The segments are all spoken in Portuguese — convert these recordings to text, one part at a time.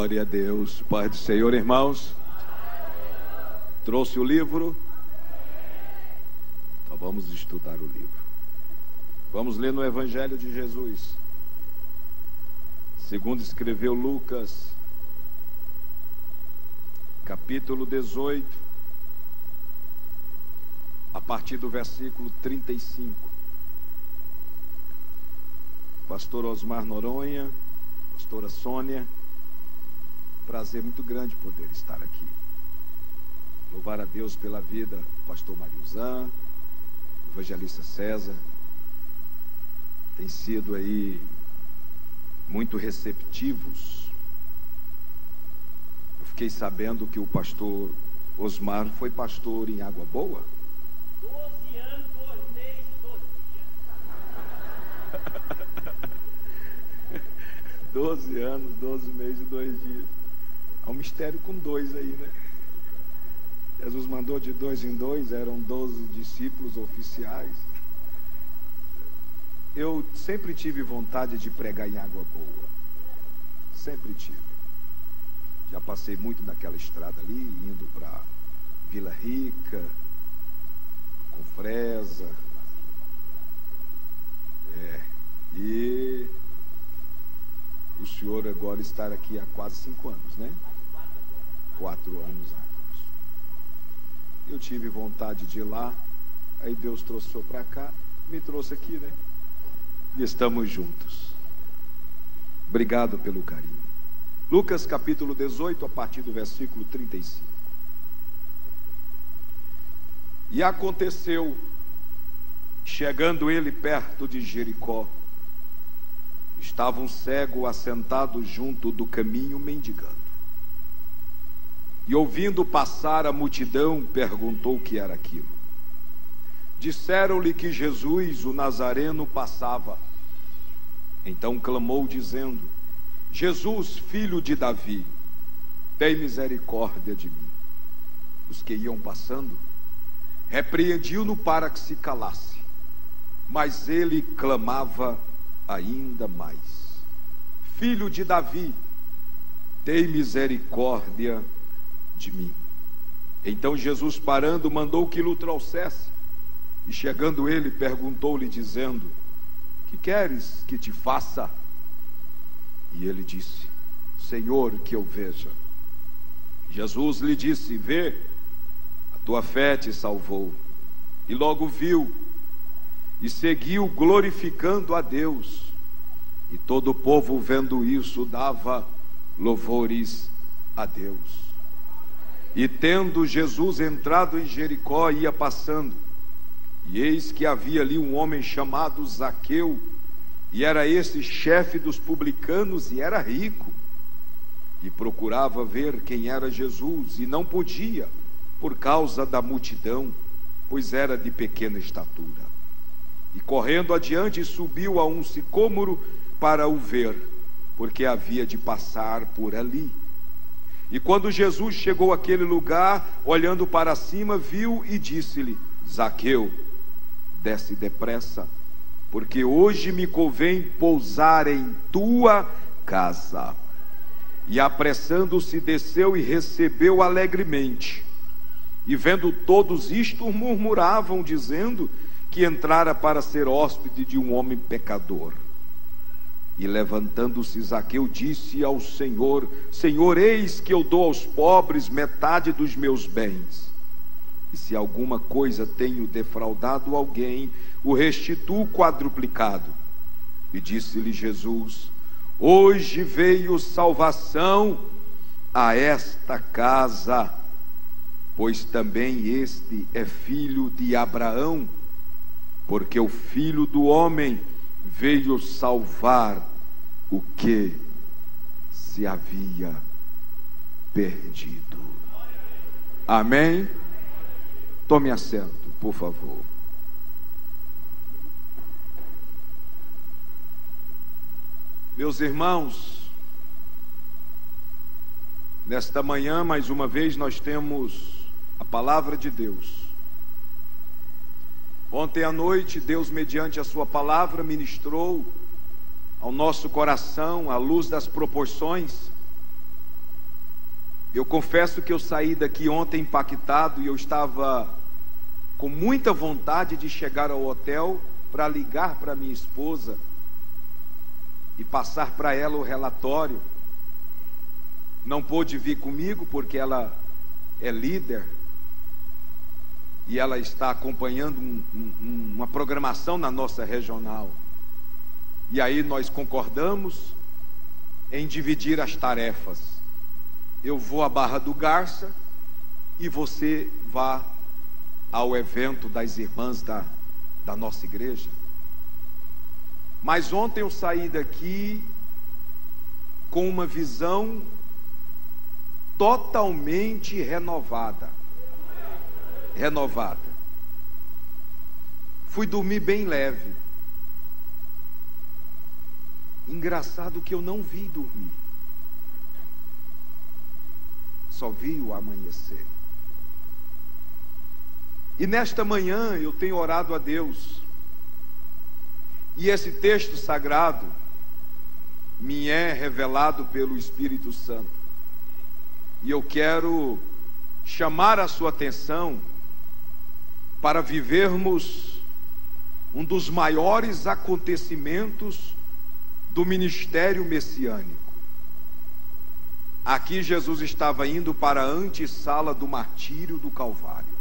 Glória a Deus. Pai do Senhor, irmãos. Trouxe o livro? Então vamos estudar o livro. Vamos ler no Evangelho de Jesus, segundo escreveu Lucas, capítulo 18, a partir do versículo 35. Pastor Osmar Noronha, pastora Sônia, prazer muito grande poder estar aqui. Louvar a Deus pela vida do pastor Mariuzan, evangelista César. Tem sido aí muito receptivos. Eu fiquei sabendo que o pastor Osmar foi pastor em Água Boa. 12 anos, 2 meses e 2 dias. 12 anos, 12 meses e 2 dias. Há um mistério com 2 aí, né? Jesus mandou de 2 em 2, eram 12 discípulos oficiais. Eu sempre tive vontade de pregar em Água Boa. Sempre tive. Já passei muito naquela estrada ali, indo para Vila Rica, Confresa. E o senhor agora está aqui há quase 5 anos, né? 4 anos. Eu tive vontade de ir lá, aí Deus trouxe o senhor para cá, me trouxe aqui, né? E estamos juntos. Obrigado pelo carinho. Lucas capítulo 18, a partir do versículo 35. E aconteceu, chegando ele perto de Jericó, estava um cego assentado junto do caminho mendigando. E ouvindo passar a multidão, perguntou o que era aquilo. Disseram-lhe que Jesus, o Nazareno, passava. Então clamou dizendo: Jesus, filho de Davi, tem misericórdia de mim. Os que iam passando repreendiam-no para que se calasse, mas ele clamava ainda mais: Filho de Davi, tem misericórdia de mim. Então Jesus, parando, mandou que lhe trouxesse. E chegando ele, perguntou-lhe dizendo: que queres que te faça? E ele disse: Senhor, que eu veja. Jesus lhe disse: vê, a tua fé te salvou. E logo viu e seguiu glorificando a Deus. E todo o povo, vendo isso, dava louvores a Deus. E tendo Jesus entrado em Jericó, ia passando, e eis que havia ali um homem chamado Zaqueu, e era esse chefe dos publicanos, e era rico, e procurava ver quem era Jesus, e não podia, por causa da multidão, pois era de pequena estatura. E correndo adiante, subiu a um sicômoro para o ver, porque havia de passar por ali. E quando Jesus chegou àquele lugar, olhando para cima, viu e disse-lhe: Zaqueu, desce depressa, porque hoje me convém pousar em tua casa. E apressando-se, desceu e recebeu alegremente. E vendo todos isto, murmuravam, dizendo que entrara para ser hóspede de um homem pecador. E levantando-se, Zaqueu disse ao Senhor: Senhor, eis que eu dou aos pobres metade dos meus bens. E se alguma coisa tenho defraudado alguém, o restituo quadruplicado. E disse-lhe Jesus: hoje veio salvação a esta casa, pois também este é filho de Abraão, porque o Filho do Homem veio salvar o que se havia perdido. Amém? Tome assento, por favor. Meus irmãos, nesta manhã, mais uma vez, nós temos a palavra de Deus. Ontem à noite, Deus, mediante a sua palavra, ministrou ao nosso coração, à luz das proporções, Eu confesso que eu saí daqui ontem impactado e eu estava com muita vontade de chegar ao hotel para ligar para minha esposa e passar para ela o relatório. Não pôde vir comigo porque ela é líder e ela está acompanhando uma programação na nossa regional. E aí nós concordamos em dividir as tarefas. Eu vou à Barra do Garça e você vá ao evento das irmãs da nossa igreja. Mas ontem eu saí daqui com uma visão totalmente renovada. Fui dormir bem leve. Engraçado que eu não vi dormir. Só vi o amanhecer. E nesta manhã eu tenho orado a Deus. E esse texto sagrado me é revelado pelo Espírito Santo. E eu quero chamar a sua atenção para vivermos um dos maiores acontecimentos do ministério messiânico. Aqui Jesus estava indo para a antessala do martírio do Calvário.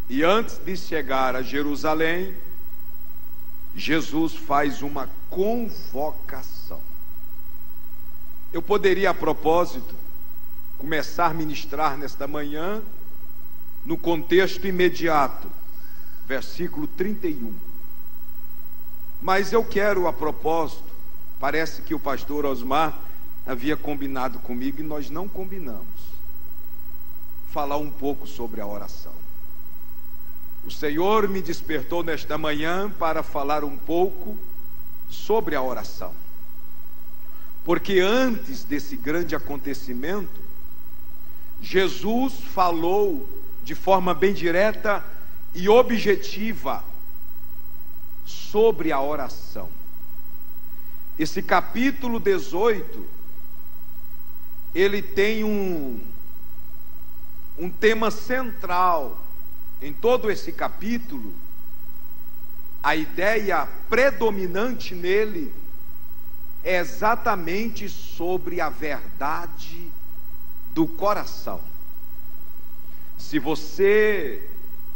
E antes de chegar a Jerusalém, Jesus faz uma convocação. Eu poderia, a propósito, começar a ministrar nesta manhã no contexto imediato, versículo 31. Mas eu quero, a propósito, parece que o pastor Osmar havia combinado comigo e nós não combinamos, falar um pouco sobre a oração. O Senhor me despertou nesta manhã para falar um pouco sobre a oração. Porque antes desse grande acontecimento, Jesus falou de forma bem direta e objetiva sobre a oração. Esse capítulo 18, ele tem um tema central. Em todo esse capítulo, a ideia predominante nele é exatamente sobre a verdade do coração. Se você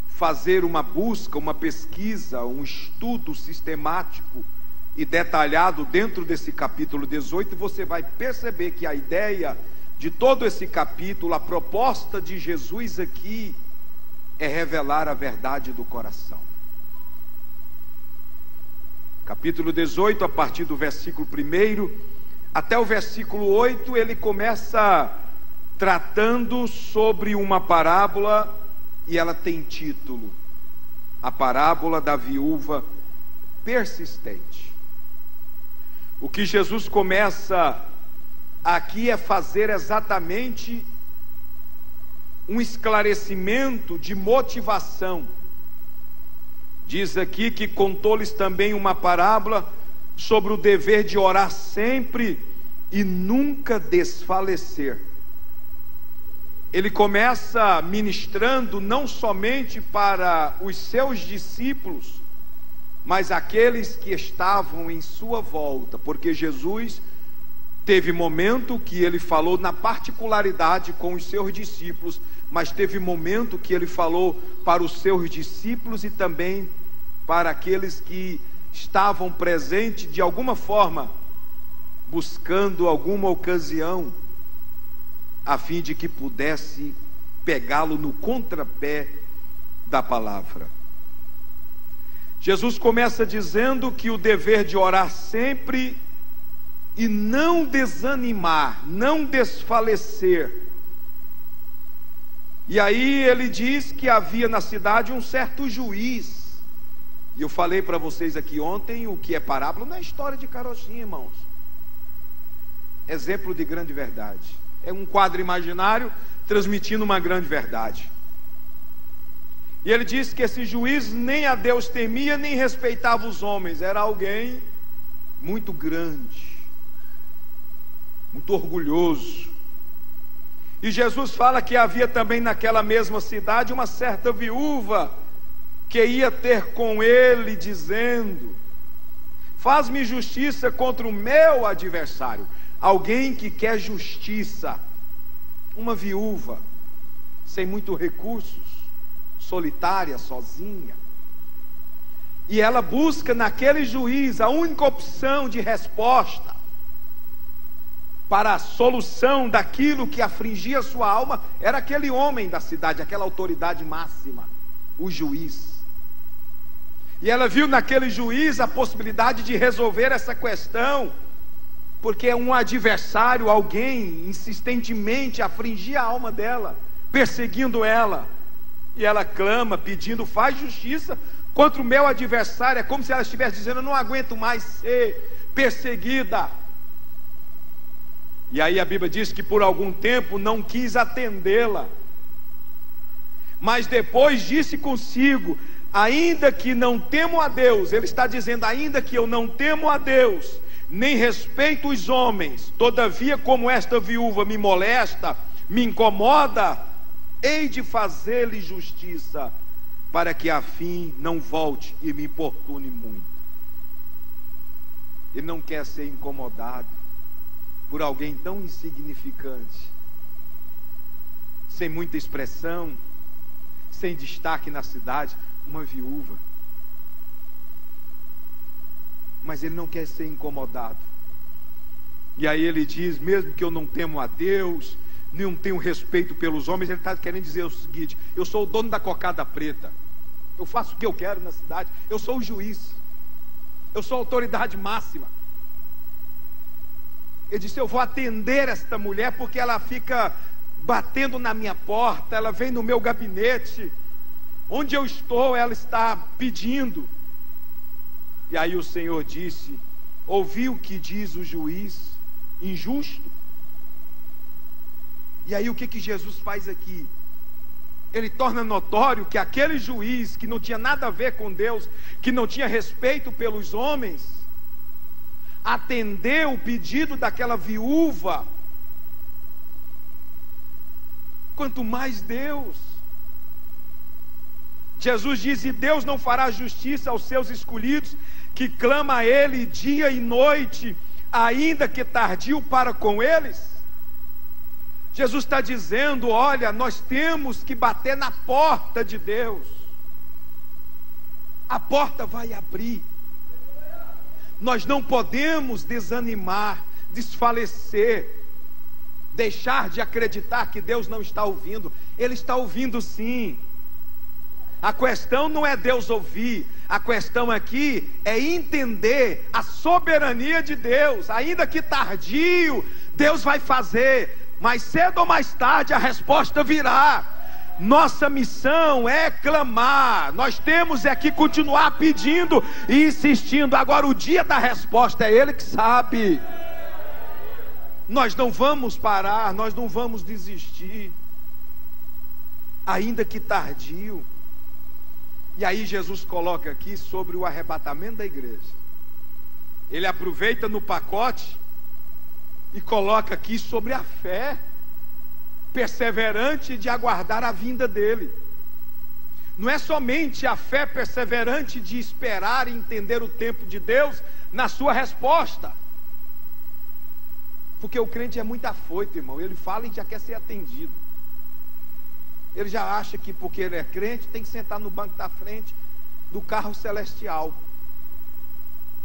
fazer uma busca, uma pesquisa, um estudo sistemático e detalhado dentro desse capítulo 18, você vai perceber que a ideia de todo esse capítulo, a proposta de Jesus aqui, é revelar a verdade do coração. Capítulo 18, a partir do versículo 1 até o versículo 8, ele começa tratando sobre uma parábola, e ela tem título: a parábola da viúva persistente. O que Jesus começa aqui é fazer exatamente um esclarecimento de motivação. Diz aqui que contou-lhes também uma parábola sobre o dever de orar sempre e nunca desfalecer. Ele começa ministrando não somente para os seus discípulos, mas aqueles que estavam em sua volta, porque Jesus teve momento que ele falou na particularidade com os seus discípulos, mas teve momento que ele falou para os seus discípulos e também para aqueles que estavam presentes de alguma forma, buscando alguma ocasião, a fim de que pudesse pegá-lo no contrapé da palavra. Jesus começa dizendo que o dever de orar sempre e não desanimar, não desfalecer. E aí ele diz que havia na cidade um certo juiz. E eu falei para vocês aqui ontem, o que é parábola não é história de carochinha, irmãos. Exemplo de grande verdade. É um quadro imaginário transmitindo uma grande verdade. E ele diz que esse juiz nem a Deus temia, nem respeitava os homens. Era alguém muito grande, muito orgulhoso. E Jesus fala que havia também naquela mesma cidade uma certa viúva que ia ter com ele, dizendo: faz-me justiça contra o meu adversário. Alguém que quer justiça. Uma viúva, sem muitos recursos, solitária, sozinha. E ela busca naquele juiz a única opção de resposta para a solução daquilo que afligia sua alma, era aquele homem da cidade, aquela autoridade máxima, o juiz. E ela viu naquele juiz a possibilidade de resolver essa questão, porque um adversário, alguém insistentemente afligia a alma dela, perseguindo ela. E ela clama, pedindo: faz justiça contra o meu adversário. É como se ela estivesse dizendo: eu não aguento mais ser perseguida. E aí a Bíblia diz que por algum tempo não quis atendê-la, mas depois disse consigo: ainda que não temo a Deus, ele está dizendo: ainda que eu não temo a Deus, nem respeito os homens, todavia como esta viúva me molesta, me incomoda, hei de fazer-lhe justiça, para que a fim não volte e me importune muito. Ele não quer ser incomodado por alguém tão insignificante, sem muita expressão, sem destaque na cidade, uma viúva. Mas ele não quer ser incomodado. E aí ele diz: mesmo que eu não temo a Deus, não tenho respeito pelos homens, ele está querendo dizer o seguinte: eu sou o dono da cocada preta, eu faço o que eu quero na cidade, eu sou o juiz, eu sou a autoridade máxima. Ele disse: eu vou atender esta mulher porque ela fica batendo na minha porta, ela vem no meu gabinete, onde eu estou ela está pedindo. E aí o Senhor disse: ouvi o que diz o juiz injusto? E aí o que Jesus faz aqui? Ele torna notório que aquele juiz que não tinha nada a ver com Deus, que não tinha respeito pelos homens, atendeu o pedido daquela viúva. Quanto mais Deus. Jesus diz: e Deus não fará justiça aos seus escolhidos, que clama a Ele dia e noite, ainda que tardio para com eles? Jesus está dizendo: olha, nós temos que bater na porta de Deus, a porta vai abrir. Nós não podemos desanimar, desfalecer, deixar de acreditar que Deus não está ouvindo. Ele está ouvindo sim. A questão não é Deus ouvir, a questão aqui é entender a soberania de Deus. Ainda que tardio, Deus vai fazer, mas cedo ou mais tarde a resposta virá. Nossa missão é clamar, nós temos é que continuar pedindo e insistindo. Agora o dia da resposta é Ele que sabe. Nós não vamos parar, nós não vamos desistir, ainda que tardio. E aí Jesus coloca aqui sobre o arrebatamento da igreja. Ele aproveita no pacote e coloca aqui sobre a fé perseverante de aguardar a vinda dele. Não é somente a fé perseverante de esperar e entender o tempo de Deus na sua resposta, porque o crente é muito afoito, irmão. Ele fala e já quer ser atendido. Ele já acha que porque ele é crente tem que sentar no banco da frente do carro celestial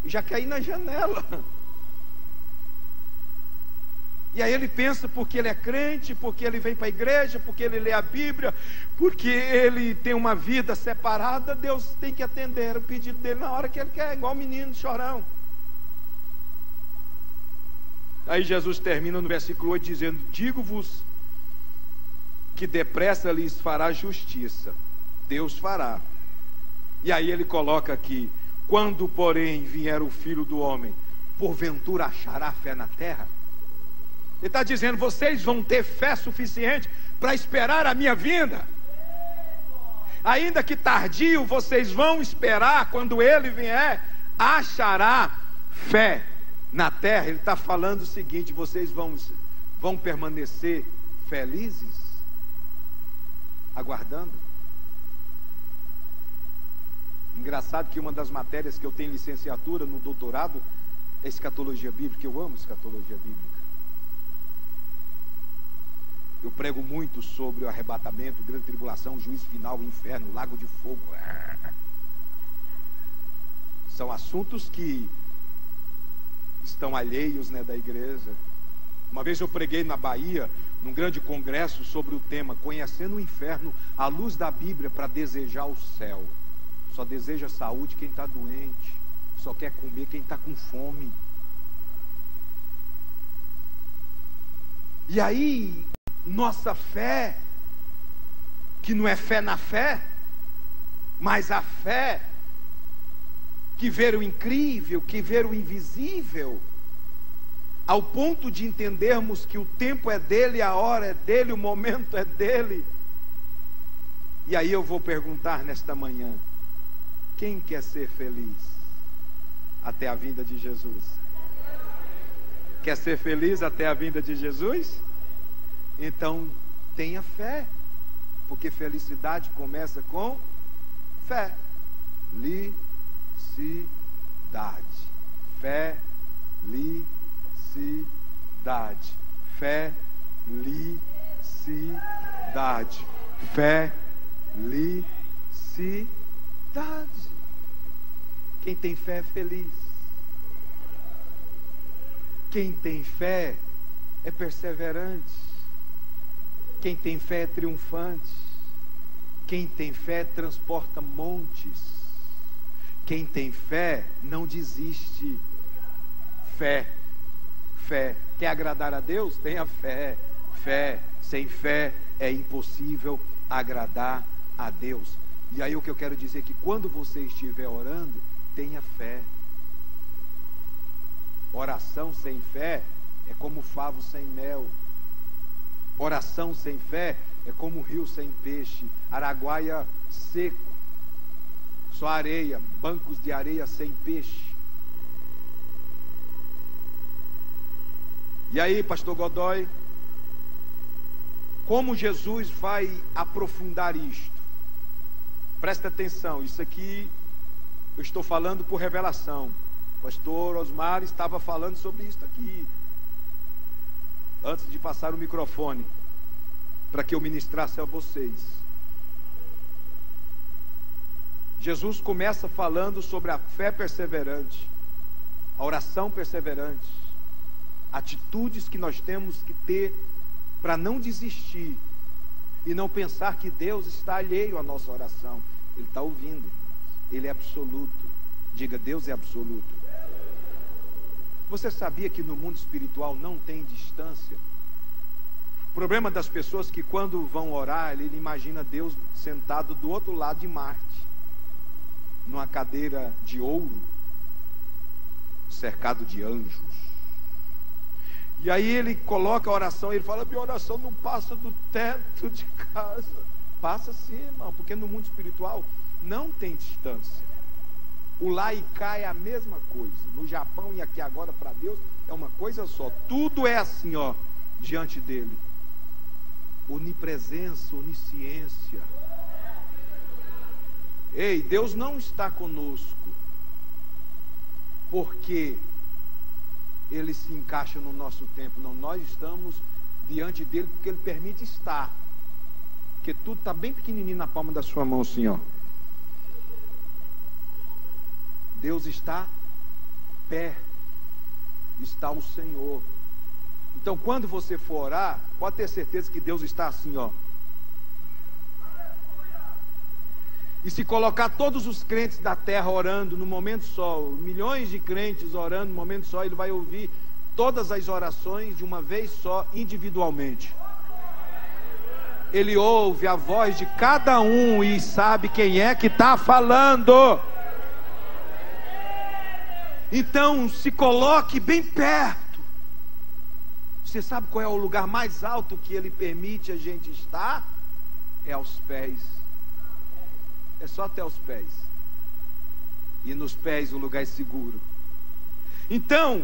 e já quer ir na janela. E aí ele pensa, porque ele é crente, porque ele vem para a igreja, porque ele lê a Bíblia, porque ele tem uma vida separada, Deus tem que atender o pedido dele na hora que ele quer, igual o menino chorão. Aí Jesus termina no versículo 8 dizendo: digo-vos que depressa lhes fará justiça. Deus fará. E aí ele coloca aqui: quando porém vier o Filho do Homem, porventura achará fé na terra? Ele está dizendo: vocês vão ter fé suficiente para esperar a minha vinda? Ainda que tardio, vocês vão esperar. Quando ele vier, achará fé na terra? Ele está falando o seguinte: vocês vão permanecer felizes, aguardando. Engraçado que uma das matérias que eu tenho licenciatura no doutorado é escatologia bíblica. Eu amo escatologia bíblica. Eu prego muito sobre o arrebatamento, grande tribulação, o juízo final, o inferno, o lago de fogo. São assuntos que estão alheios, né, da igreja. Uma vez eu preguei na Bahia, num grande congresso, sobre o tema Conhecendo o Inferno à luz da Bíblia para desejar o céu. Só deseja saúde quem está doente, só quer comer quem está com fome. E aí, nossa fé, que não é fé na fé, mas a fé que vê o incrível, que vê o invisível, ao ponto de entendermos que o tempo é dele, a hora é dele, o momento é dele. E aí eu vou perguntar nesta manhã: quem quer ser feliz até a vinda de Jesus? Quer ser feliz até a vinda de Jesus? Então tenha fé, porque felicidade começa com fé. Felicidade, felicidade, felicidade, felicidade. Quem tem fé é feliz. Quem tem fé é perseverante. Quem tem fé é triunfante. Quem tem fé transporta montes. Quem tem fé não desiste. Fé. Quer agradar a Deus? Tenha fé. Sem fé é impossível agradar a Deus. E aí o que eu quero dizer é que quando você estiver orando, tenha fé. Oração sem fé é como favo sem mel. Oração sem fé é como rio sem peixe, araguaia seco, só areia, bancos de areia sem peixe. E aí, pastor Godoy, como Jesus vai aprofundar isto? Presta atenção, isso aqui eu estou falando por revelação. O pastor Osmar estava falando sobre isso aqui antes de passar o microfone para que eu ministrasse a vocês. Jesus começa falando sobre a fé perseverante, a oração perseverante, atitudes que nós temos que ter para não desistir e não pensar que Deus está alheio à nossa oração. Ele está ouvindo, Ele é absoluto. Diga: Deus é absoluto. Você sabia que no mundo espiritual não tem distância? O problema das pessoas é que quando vão orar, ele imagina Deus sentado do outro lado de Marte, numa cadeira de ouro, cercado de anjos. E aí ele coloca a oração, ele fala: minha oração não passa do teto de casa. Passa sim, irmão, porque no mundo espiritual não tem distância. O lá e cá é a mesma coisa. No Japão e aqui agora, para Deus, é uma coisa só. Tudo é assim, ó, diante dele. Onipresença, onisciência. Ei, Deus não está conosco porque Ele se encaixa no nosso tempo. Não, nós estamos diante dele porque Ele permite estar. Porque tudo está bem pequenininho na palma da sua mão, assim, ó. Deus está perto, está o Senhor. Então quando você for orar, pode ter certeza que Deus está assim, ó. E se colocar todos os crentes da terra orando no momento só, milhões de crentes orando no momento só, Ele vai ouvir todas as orações de uma vez só, individualmente. Ele ouve a voz de cada um e sabe quem é que está falando. Então se coloque bem perto. Você sabe qual é o lugar mais alto que Ele permite a gente estar? É aos pés. É só até os pés. E nos pés o lugar é seguro. Então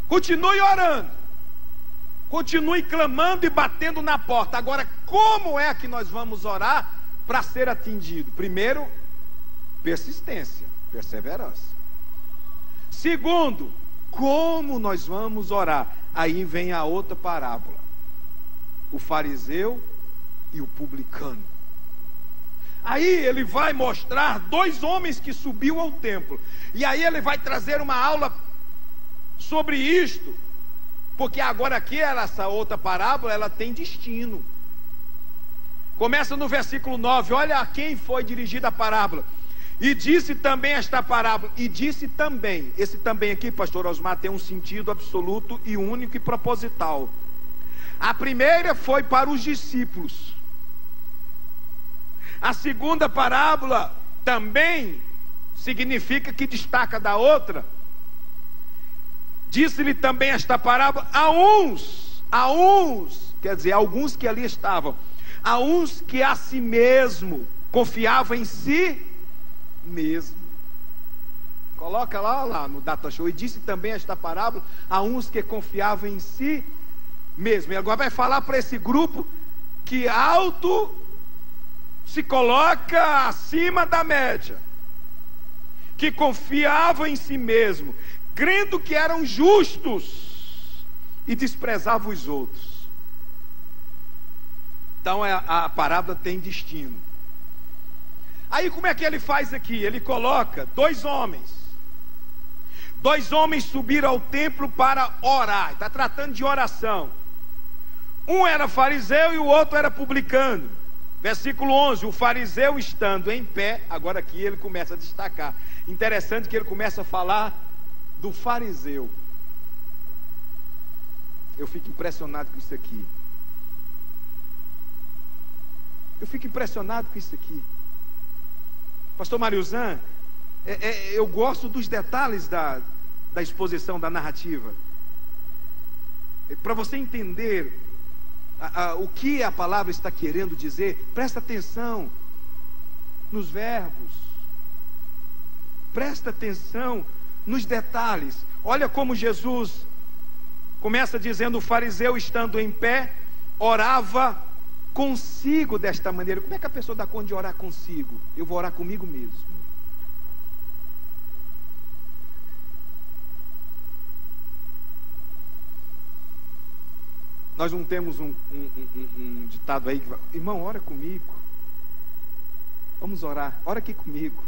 continue orando, Continue clamando e batendo na porta. Agora, como é que nós vamos orar para ser atendido? Primeiro, persistência, perseverança. Segundo, como nós vamos orar? Aí vem a outra parábola: o fariseu e o publicano. Aí ele vai mostrar dois homens que subiu ao templo. E aí ele vai trazer uma aula sobre isto, porque agora aqui essa outra parábola, ela tem destino. Começa no versículo 9, olha a quem foi dirigida a parábola. E disse também esta parábola, e disse também, esse também aqui, pastor Osmar, tem um sentido absoluto e único e proposital. A primeira foi para os discípulos. A segunda parábola também significa que destaca da outra. Disse-lhe também esta parábola a uns, quer dizer, alguns que ali estavam, a uns que a si mesmo confiavam em si mesmo. Coloca lá no Data Show. E disse também esta parábola a uns que confiavam em si mesmo. E agora vai falar para esse grupo que se coloca acima da média, que confiavam em si mesmo, crendo que eram justos e desprezavam os outros. Então a parábola tem destino. Aí como é que ele faz aqui? Ele coloca dois homens subiram ao templo para orar. Está tratando de oração. Um era fariseu e o outro era publicano. Versículo 11, o fariseu estando em pé. Agora aqui ele começa a destacar. Interessante que ele começa a falar do fariseu. Eu fico impressionado com isso aqui. Pastor Mariuzan, eu gosto dos detalhes da exposição, da narrativa. Para você entender o que a palavra está querendo dizer, presta atenção nos verbos. Presta atenção nos detalhes. Olha como Jesus começa dizendo: o fariseu estando em pé, orava consigo desta maneira. Como é que a pessoa dá conta de orar consigo? Eu vou orar comigo mesmo. Nós não temos um ditado aí que vai: irmão, ora comigo. Vamos orar, ora aqui comigo.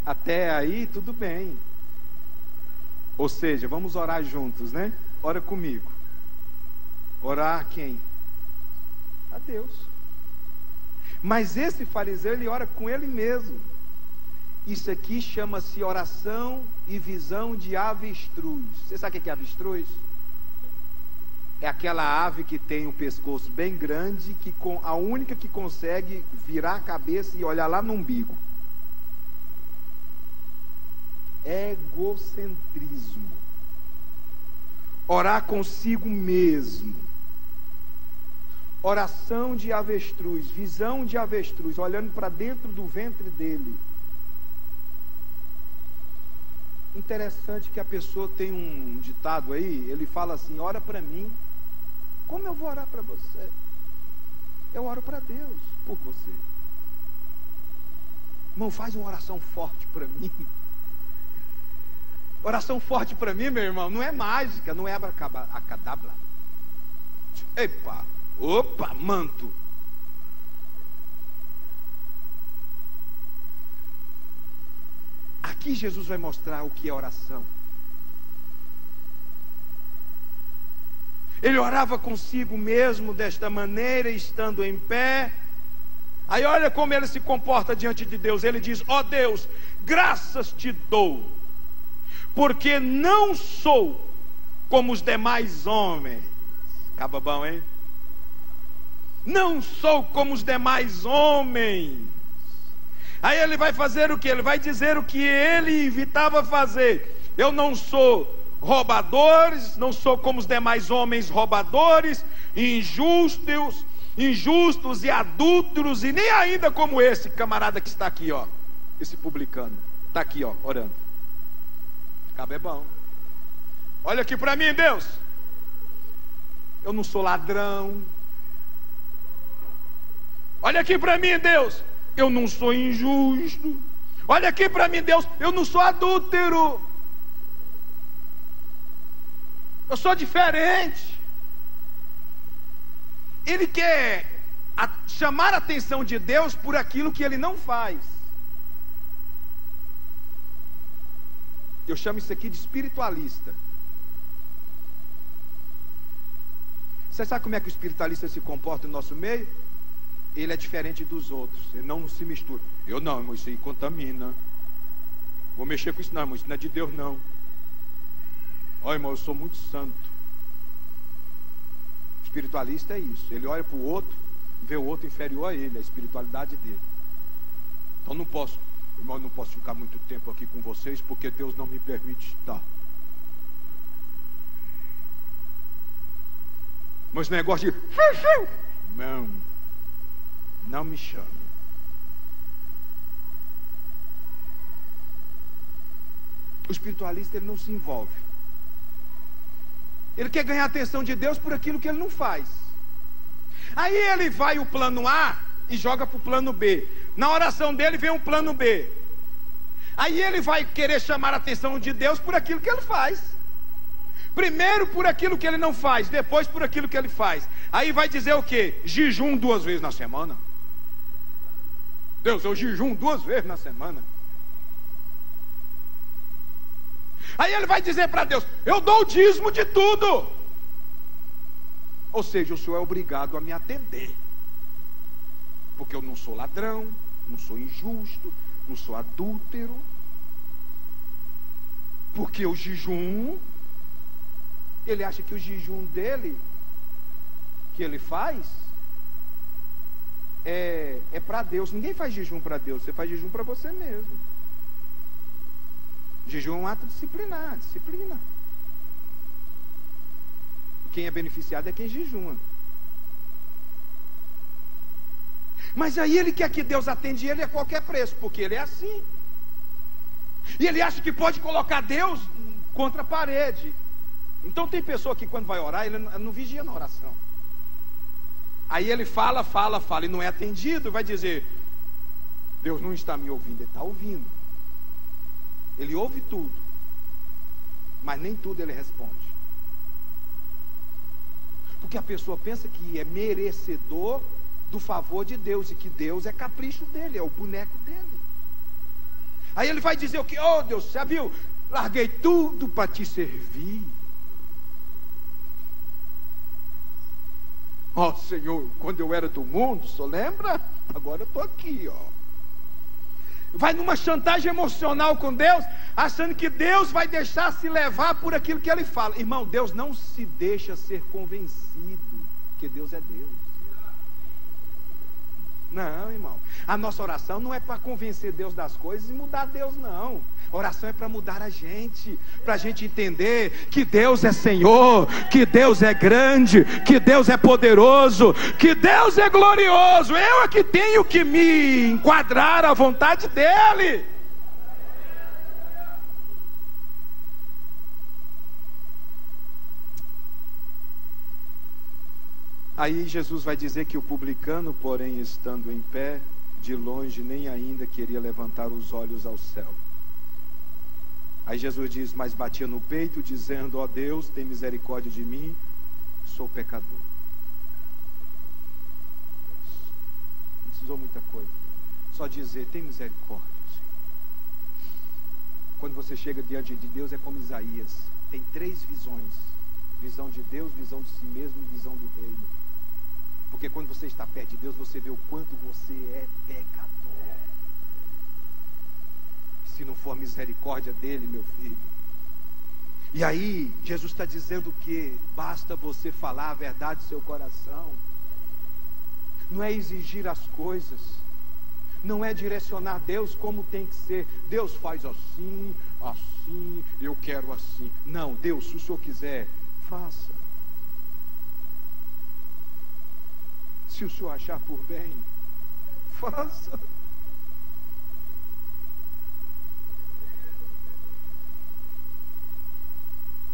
Até aí tudo bem. Ou seja, vamos orar juntos, né? Ora comigo. Orar a quem? A Deus. Mas esse fariseu, ele ora com ele mesmo. Isso aqui chama-se oração e visão de avestruz. Você sabe o que é avestruz? É aquela ave que tem o pescoço bem grande, a única que consegue virar a cabeça e olhar lá no umbigo. Egocentrismo. Orar consigo mesmo. Oração de avestruz, visão de avestruz, olhando para dentro do ventre dele. Interessante que a pessoa tem um ditado aí, ele fala assim: ora para mim. Como eu vou orar para você? Eu oro para Deus por você. Irmão, faz uma oração forte para mim. Oração forte para mim, meu irmão, não é mágica, não é abracadabra. Epa, opa, manto. Aqui Jesus vai mostrar o que é oração. Ele orava consigo mesmo desta maneira, estando em pé. Aí olha como ele se comporta diante de Deus. Ele diz: ó Deus, graças te dou, porque não sou como os demais homens. Acaba bom, hein? Não sou como os demais homens. Aí ele vai fazer o que? Ele vai dizer o que ele evitava fazer. Eu não sou roubadores, não sou como os demais homens roubadores, injustos e adúlteros, e nem ainda como esse camarada que está aqui, ó. Esse publicano, está aqui, ó, orando. Cabo é bom. Olha aqui para mim, Deus. eu não sou ladrão. Olha aqui para mim, Deus, eu não sou injusto. Olha aqui para mim, Deus, eu não sou adúltero. Eu sou diferente. Ele quer chamar a atenção de Deus por aquilo que ele não faz. Eu chamo isso aqui de espiritualista. Você sabe como é que o espiritualista se comporta no nosso meio? Ele é diferente dos outros, ele não se mistura. Eu não, irmão, isso aí contamina. Vou mexer com isso não, irmão, isso não é de Deus não. Olha, irmão, eu sou muito santo. Espiritualista é isso, ele olha para o outro, vê o outro inferior a ele, a espiritualidade dele. Então não posso, irmão, não posso ficar muito tempo aqui com vocês, porque Deus não me permite estar. Mas esse negócio de não me chame. O espiritualista, ele não se envolve. Ele quer ganhar a atenção de Deus por aquilo que ele não faz. Aí ele vai o plano A e joga para o plano B. Na oração dele vem um plano B. Aí ele vai querer chamar a atenção de Deus por aquilo que ele faz. Primeiro por aquilo que ele não faz, depois por aquilo que ele faz. Aí vai dizer o quê? Jejum 2 vezes na semana. Deus, eu jejum 2 vezes na semana. Aí ele vai dizer para Deus, eu dou o dízimo de tudo. Ou seja, o Senhor é obrigado a me atender. Porque eu não sou ladrão, não sou injusto, não sou adúltero. Porque o jejum, ele acha que o jejum dele, que ele faz, é para Deus. Ninguém faz jejum para Deus, você faz jejum para você mesmo. Jejum é um ato disciplinar, disciplina. Quem é beneficiado é quem jejuma. Mas aí ele quer que Deus atende ele a qualquer preço, porque ele é assim. E ele acha que pode colocar Deus contra a parede. Então tem pessoa que quando vai orar, ele não vigia na oração. Aí ele fala e não é atendido, vai dizer, Deus não está me ouvindo. Ele está ouvindo. Ele ouve tudo, mas nem tudo ele responde. Porque a pessoa pensa que é merecedor do favor de Deus, e que Deus é capricho dele, é o boneco dele. Aí ele vai dizer o que? Oh Deus, já viu? Larguei tudo para te servir. Ó Senhor, quando eu era do mundo, só lembra? Agora eu estou aqui, ó. Vai numa chantagem emocional com Deus, achando que Deus vai deixar se levar por aquilo que ele fala. Irmão, Deus não se deixa ser convencido, porque Deus é Deus. Não, irmão, a nossa oração não é para convencer Deus das coisas e mudar Deus, não. A oração é para mudar a gente, para a gente entender que Deus é Senhor, que Deus é grande, que Deus é poderoso, que Deus é glorioso. Eu é que tenho que me enquadrar à vontade dEle. Aí Jesus vai dizer que o publicano, porém, estando em pé, de longe nem ainda queria levantar os olhos ao céu. Aí Jesus diz, mas batia no peito, dizendo, ó Deus, tem misericórdia de mim, sou pecador. Não precisou muita coisa, só dizer, tem misericórdia, Senhor. Quando você chega diante de Deus, é como Isaías, tem 3 visões: visão de Deus, visão de si mesmo e visão do reino. Porque quando você está perto de Deus, você vê o quanto você é pecador. Se não for a misericórdia dele, meu filho. E aí, Jesus está dizendo que basta você falar a verdade do seu coração. Não é exigir as coisas. Não é direcionar Deus como tem que ser. Deus faz assim, assim, eu quero assim. Não, Deus, se o Senhor quiser, faça. Se o Senhor achar por bem, faça.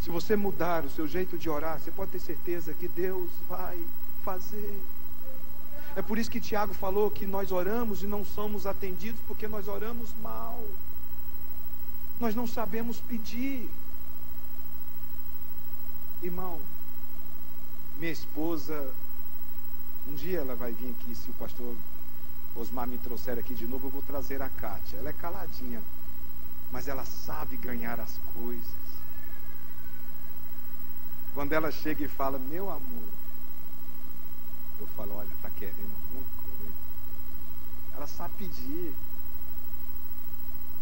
Se você mudar o seu jeito de orar, você pode ter certeza que Deus vai fazer. É por isso que Tiago falou que nós oramos e não somos atendidos, porque nós oramos mal. Nós não sabemos pedir. Irmão, minha esposa, um dia ela vai vir aqui, se o pastor Osmar me trouxer aqui de novo, eu vou trazer a Kátia. Ela é caladinha, mas ela sabe ganhar as coisas. Quando ela chega e fala, meu amor, eu falo, olha, está querendo alguma coisa. Ela sabe pedir.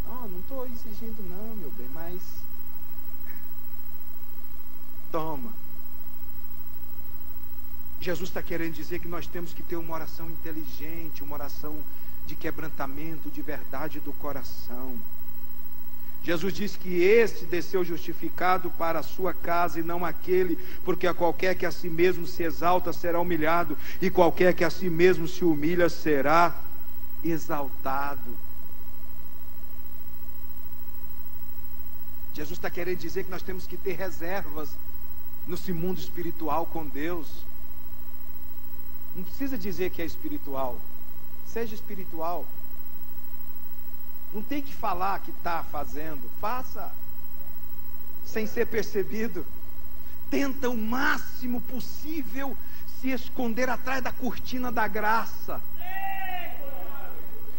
Não estou exigindo não, meu bem, mas toma. Jesus está querendo dizer que nós temos que ter uma oração inteligente, uma oração de quebrantamento, de verdade do coração. Jesus disse que este desceu justificado para a sua casa e não aquele, porque a qualquer que a si mesmo se exalta será humilhado, e qualquer que a si mesmo se humilha será exaltado. Jesus está querendo dizer que nós temos que ter reservas nesse mundo espiritual com Deus. Não precisa dizer que é espiritual. Seja espiritual. Não tem que falar que está fazendo. Faça. Sem ser percebido. Tenta o máximo possível se esconder atrás da cortina da graça.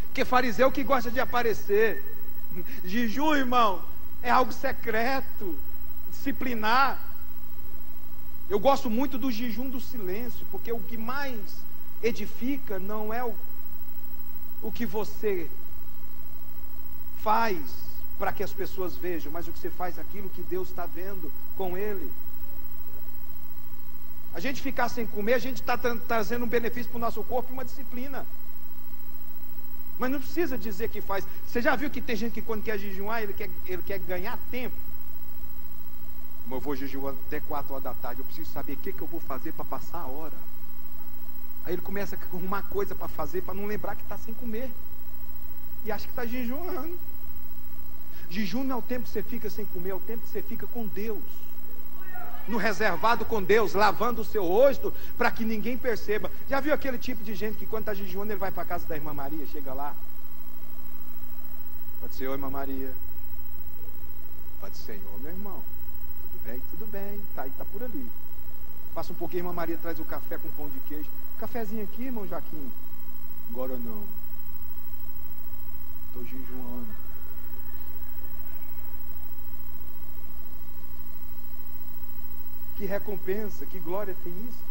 Porque fariseu que gosta de aparecer. Jejum, irmão, é algo secreto, disciplinar. Eu gosto muito do jejum do silêncio, porque o que mais edifica não é o que você faz para que as pessoas vejam, mas o que você faz aquilo que Deus está vendo com ele. A gente ficar sem comer, a gente está trazendo um benefício para o nosso corpo e uma disciplina. Mas não precisa dizer que faz. Você já viu que tem gente que quando quer jejuar, ele quer ganhar tempo? Mas eu vou jejuar até 4 horas da tarde, eu preciso saber o que eu vou fazer para passar a hora. Aí ele começa a arrumar coisa para fazer, para não lembrar que está sem comer. E acha que está jejuando. Jejum não é o tempo que você fica sem comer, é o tempo que você fica com Deus. No reservado com Deus, lavando o seu rosto para que ninguém perceba. Já viu aquele tipo de gente que quando está jejuando ele vai para a casa da irmã Maria, chega lá? Pode ser, oi irmã Maria. Pode ser, ô meu irmão. Tudo bem, tá aí, tá por ali. Passa um pouquinho, irmã Maria traz o café com pão de queijo. Cafezinho aqui, irmão Joaquim. Agora não. Estou jejuando. Que recompensa, que glória tem isso.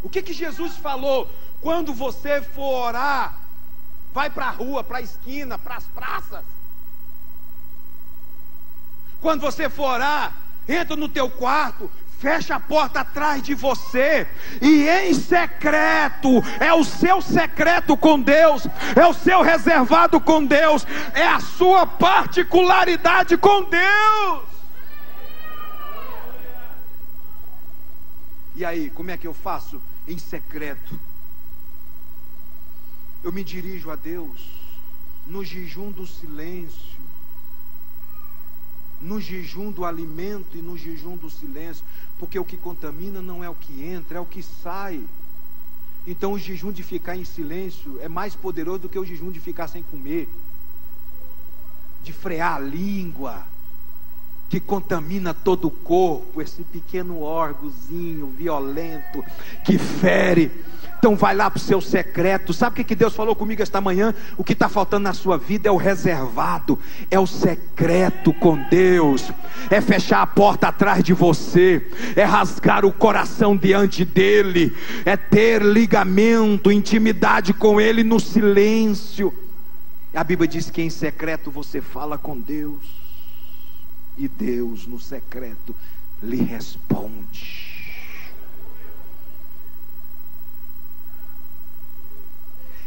O que Jesus falou? Quando você for orar, vai para a rua, para a esquina, para as praças. Quando você for orar, entra no teu quarto, fecha a porta atrás de você, e em secreto, é o seu secreto com Deus, é o seu reservado com Deus, é a sua particularidade com Deus. E aí, como é que eu faço? Em secreto. Eu me dirijo a Deus no jejum do silêncio, no jejum do alimento e no jejum do silêncio, porque o que contamina não é o que entra, é o que sai. Então o jejum de ficar em silêncio é mais poderoso do que o jejum de ficar sem comer, de frear a língua, que contamina todo o corpo, esse pequeno órgãozinho violento que fere. Então vai lá para o seu secreto. Sabe o que Deus falou comigo esta manhã? O que está faltando na sua vida é o reservado, é o secreto com Deus, é fechar a porta atrás de você, é rasgar o coração diante dele, é ter ligamento, intimidade com ele no silêncio. A Bíblia diz que em secreto você fala com Deus, e Deus no secreto lhe responde.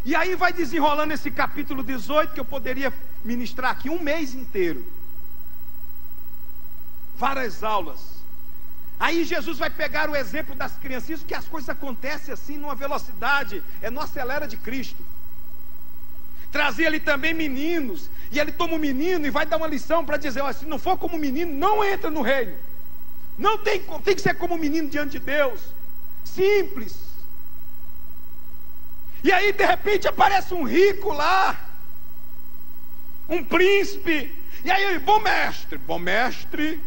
E aí vai desenrolando esse capítulo 18, que eu poderia ministrar aqui um mês inteiro. Várias aulas. Aí Jesus vai pegar o exemplo das crianças, que as coisas acontecem assim numa velocidade, é no acelera de Cristo. Trazia ali também meninos, E ele toma o menino e vai dar uma lição para dizer: ó, se não for como menino, não entra no reino. Não tem que ser como menino diante de Deus. Simples. E aí de repente aparece um rico lá, um príncipe. E aí ele: bom mestre, bom mestre.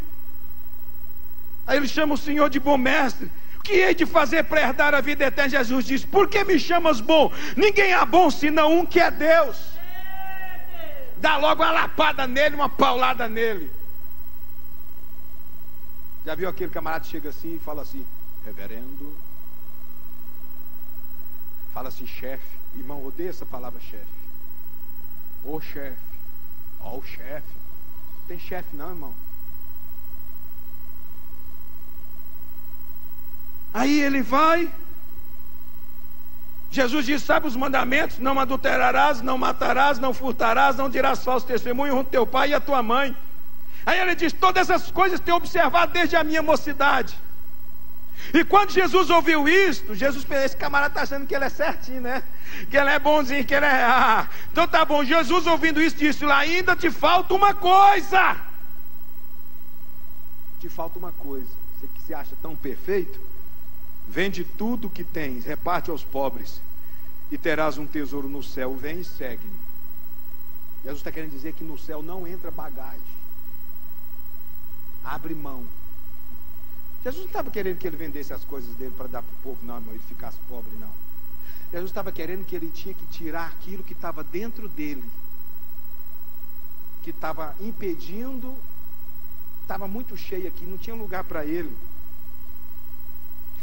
Aí ele chama o Senhor de bom mestre. O que hei de fazer para herdar a vida eterna? Jesus diz: por que me chamas bom? Ninguém é bom senão um que é Deus. Dá logo uma lapada nele, uma paulada nele. Já viu aquele camarada que chega assim e fala assim: reverendo. Fala assim: chefe. Irmão, odeia essa palavra chefe. Ô chefe. Ó o chefe. Não tem chefe não, irmão. Aí ele vai. Jesus diz: sabe os mandamentos? Não adulterarás, não matarás, não furtarás, não dirás falso testemunho, honra teu pai e a tua mãe. Aí ele diz: todas essas coisas tenho observado desde a minha mocidade. E quando Jesus ouviu isto, Jesus pensou: esse camarada está achando que ele é certinho, né? Que ele é bonzinho, que ele é... então tá bom. Jesus, ouvindo isso, disse: ainda te falta uma coisa. Te falta uma coisa. Você que se acha tão perfeito, vende tudo o que tens, reparte aos pobres, e terás um tesouro no céu. Vem e segue-me. Jesus está querendo dizer que no céu não entra bagagem. Abre mão. Jesus não estava querendo que ele vendesse as coisas dele para dar para o povo, não, irmão, ele ficasse pobre, não. Jesus estava querendo que ele tinha que tirar aquilo que estava dentro dele, que estava impedindo, estava muito cheio aqui, não tinha lugar para ele.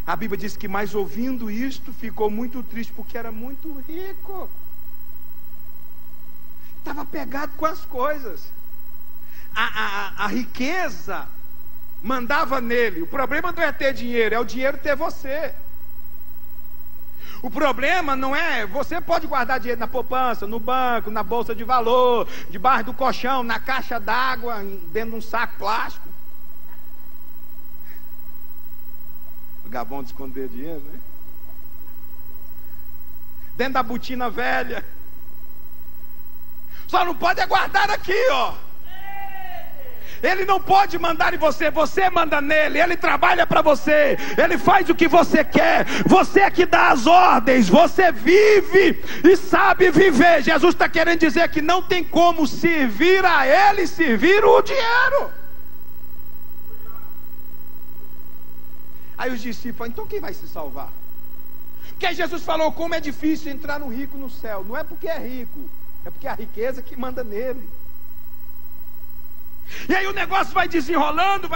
A Bíblia diz que, mas ouvindo isto, ficou muito triste, porque era muito rico. Estava pegado com as coisas. A riqueza mandava nele. O problema não é ter dinheiro, é o dinheiro ter você. O problema não é... você pode guardar dinheiro na poupança, no banco, na bolsa de valor, debaixo do colchão, na caixa d'água, dentro de um saco plástico. Lugar bom de esconder dinheiro, né? Dentro da botina velha. Só não pode é guardar aqui, ó. Ele não pode mandar em você, você manda nele. Ele trabalha para você, ele faz o que você quer. Você é que dá as ordens. Você vive e sabe viver. Jesus está querendo dizer que não tem como servir a ele e servir o dinheiro. Aí os discípulos falam: então quem vai se salvar? Porque aí Jesus falou como é difícil entrar no rico no céu. Não é porque é rico, é porque é a riqueza que manda nele. E aí o negócio vai desenrolando,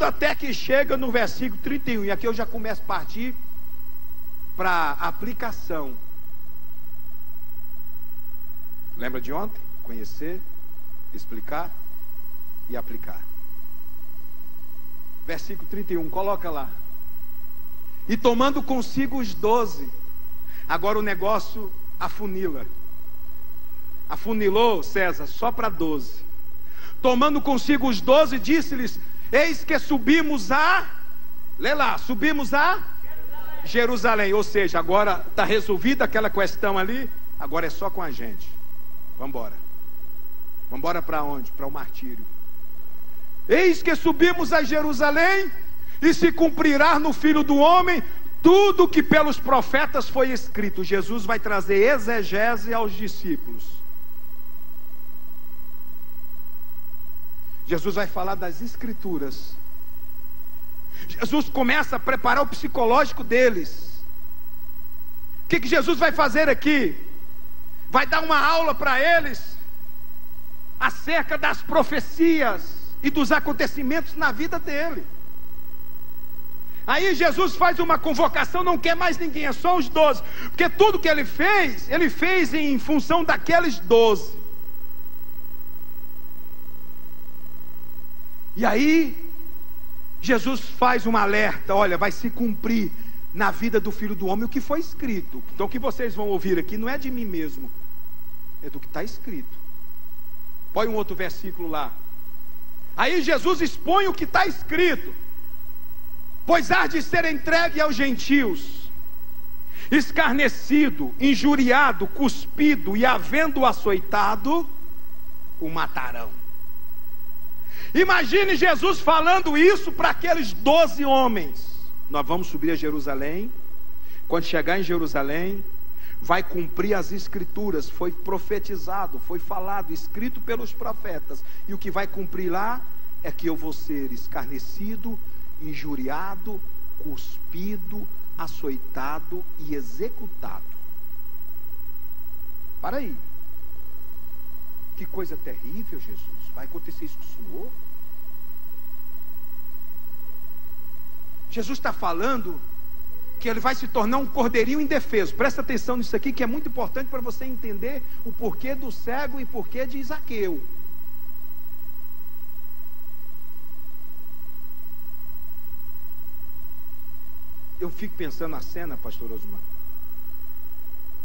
até que chega no versículo 31. E aqui eu já começo a partir para aplicação. Lembra de ontem? Conhecer, explicar e aplicar. Versículo 31, coloca lá. E tomando consigo os 12. Agora o negócio afunila. Afunilou, César, só para 12. Tomando consigo os 12, disse-lhes: eis que subimos a... lê lá, subimos a Jerusalém. Ou seja, agora está resolvida aquela questão ali. Agora é só com a gente. Vamos embora. Vamos embora para onde? Para o martírio. Eis que subimos a Jerusalém, e se cumprirá no Filho do Homem tudo que pelos profetas foi escrito. Jesus vai trazer exegese aos discípulos. Jesus vai falar das escrituras. Jesus começa a preparar o psicológico deles. O que Jesus vai fazer aqui? Vai dar uma aula para eles acerca das profecias e dos acontecimentos na vida dele. Aí Jesus faz uma convocação, não quer mais ninguém, é só os 12. Porque tudo que ele fez em função daqueles 12. E aí Jesus faz um alerta: olha, vai se cumprir na vida do Filho do Homem o que foi escrito. Então o que vocês vão ouvir aqui não é de mim mesmo, é do que está escrito. Põe um outro versículo lá. Aí Jesus expõe o que está escrito: pois há de ser entregue aos gentios, escarnecido, injuriado, cuspido, e havendo açoitado, o matarão. Imagine Jesus falando isso para aqueles 12 homens. Nós vamos subir a Jerusalém. Quando chegar em Jerusalém, vai cumprir as escrituras. Foi profetizado, foi falado, escrito pelos profetas. E o que vai cumprir lá é que eu vou ser escarnecido, injuriado, cuspido, açoitado e executado. Para aí. Que coisa terrível, Jesus. Vai acontecer isso com o Senhor? Jesus está falando que ele vai se tornar um cordeirinho indefeso. Presta atenção nisso aqui, que é muito importante para você entender o porquê do cego e porquê de Zaqueu. Eu fico pensando na cena, pastor Osmar.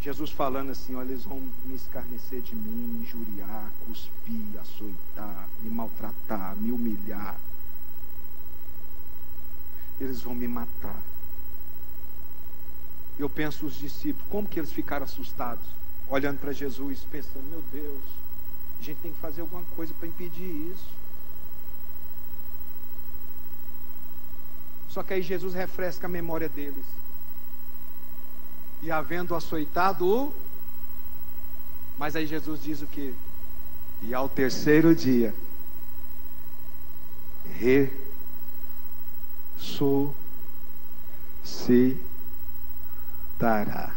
Jesus falando assim: olha, eles vão me escarnecer de mim, me injuriar, cuspir, açoitar, me maltratar, me humilhar. Eles vão me matar. Eu penso os discípulos, como que eles ficaram assustados, olhando para Jesus, pensando: meu Deus, a gente tem que fazer alguma coisa para impedir isso. Só que aí Jesus refresca a memória deles. E havendo açoitado, mas aí Jesus diz o quê? E ao terceiro dia ressuscitará.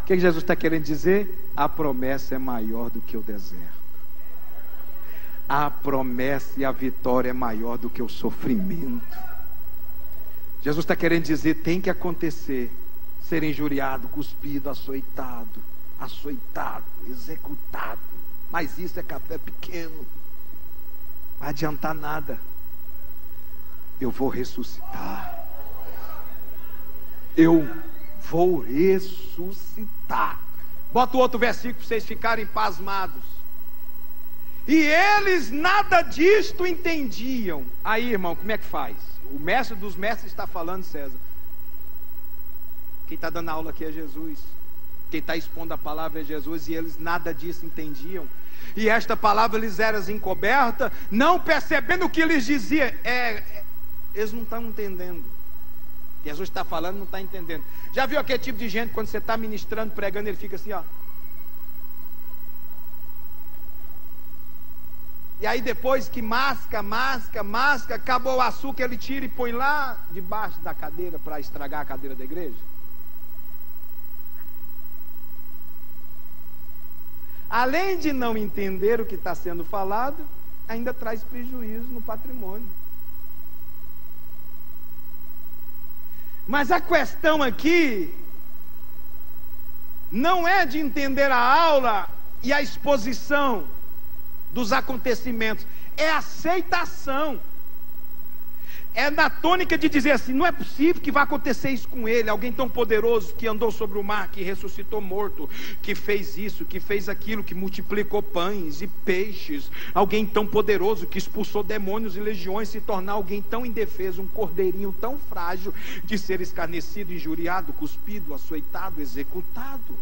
O que Jesus está querendo dizer? A promessa é maior do que o deserto. A promessa e a vitória é maior do que o sofrimento. Jesus está querendo dizer: tem que acontecer. Ser injuriado, cuspido, açoitado, executado. Mas isso é café pequeno. Não vai adiantar nada. Eu vou ressuscitar. Eu vou ressuscitar. Bota o outro versículo para vocês ficarem pasmados. E eles nada disto entendiam. Aí, irmão, como é que faz? O mestre dos mestres está falando, César. Quem está dando aula aqui é Jesus. Quem está expondo a palavra é Jesus. E eles nada disso entendiam. E esta palavra lhes era encoberta, não percebendo o que lhes dizia. Eles não estão entendendo. Jesus está falando, não está entendendo. Já viu aquele tipo de gente, quando você está ministrando, pregando, ele fica assim, ó. E aí depois que masca, acabou o açúcar, ele tira e põe lá debaixo da cadeira para estragar a cadeira da igreja. Além de não entender o que está sendo falado, ainda traz prejuízo no patrimônio. Mas a questão aqui não é de entender a aula e a exposição dos acontecimentos, é aceitação. É na tônica de dizer assim: não é possível que vá acontecer isso com ele. Alguém tão poderoso que andou sobre o mar, que ressuscitou morto, que fez isso, que fez aquilo, que multiplicou pães e peixes. Alguém tão poderoso que expulsou demônios e legiões, se tornar alguém tão indefeso, um cordeirinho tão frágil, de ser escarnecido, injuriado, cuspido, açoitado, executado.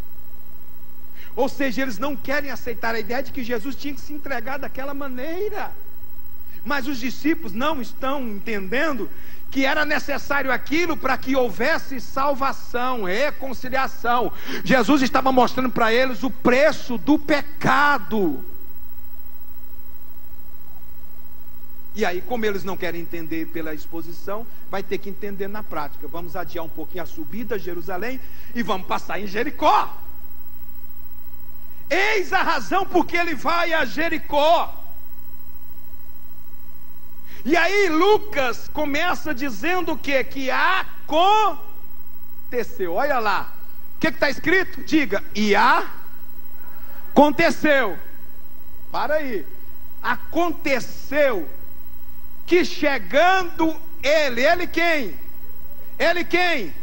Ou seja, eles não querem aceitar a ideia de que Jesus tinha que se entregar daquela maneira. Mas os discípulos não estão entendendo que era necessário aquilo para que houvesse salvação, reconciliação. Jesus estava mostrando para eles o preço do pecado. E aí, como eles não querem entender pela exposição, vai ter que entender na prática. Vamos adiar um pouquinho a subida a Jerusalém e vamos passar em Jericó. Eis a razão por que ele vai a Jericó. E aí Lucas começa dizendo o quê? Que aconteceu. Olha lá. O que está escrito? Diga. E aconteceu. Para aí. Aconteceu que chegando ele quem? Ele quem?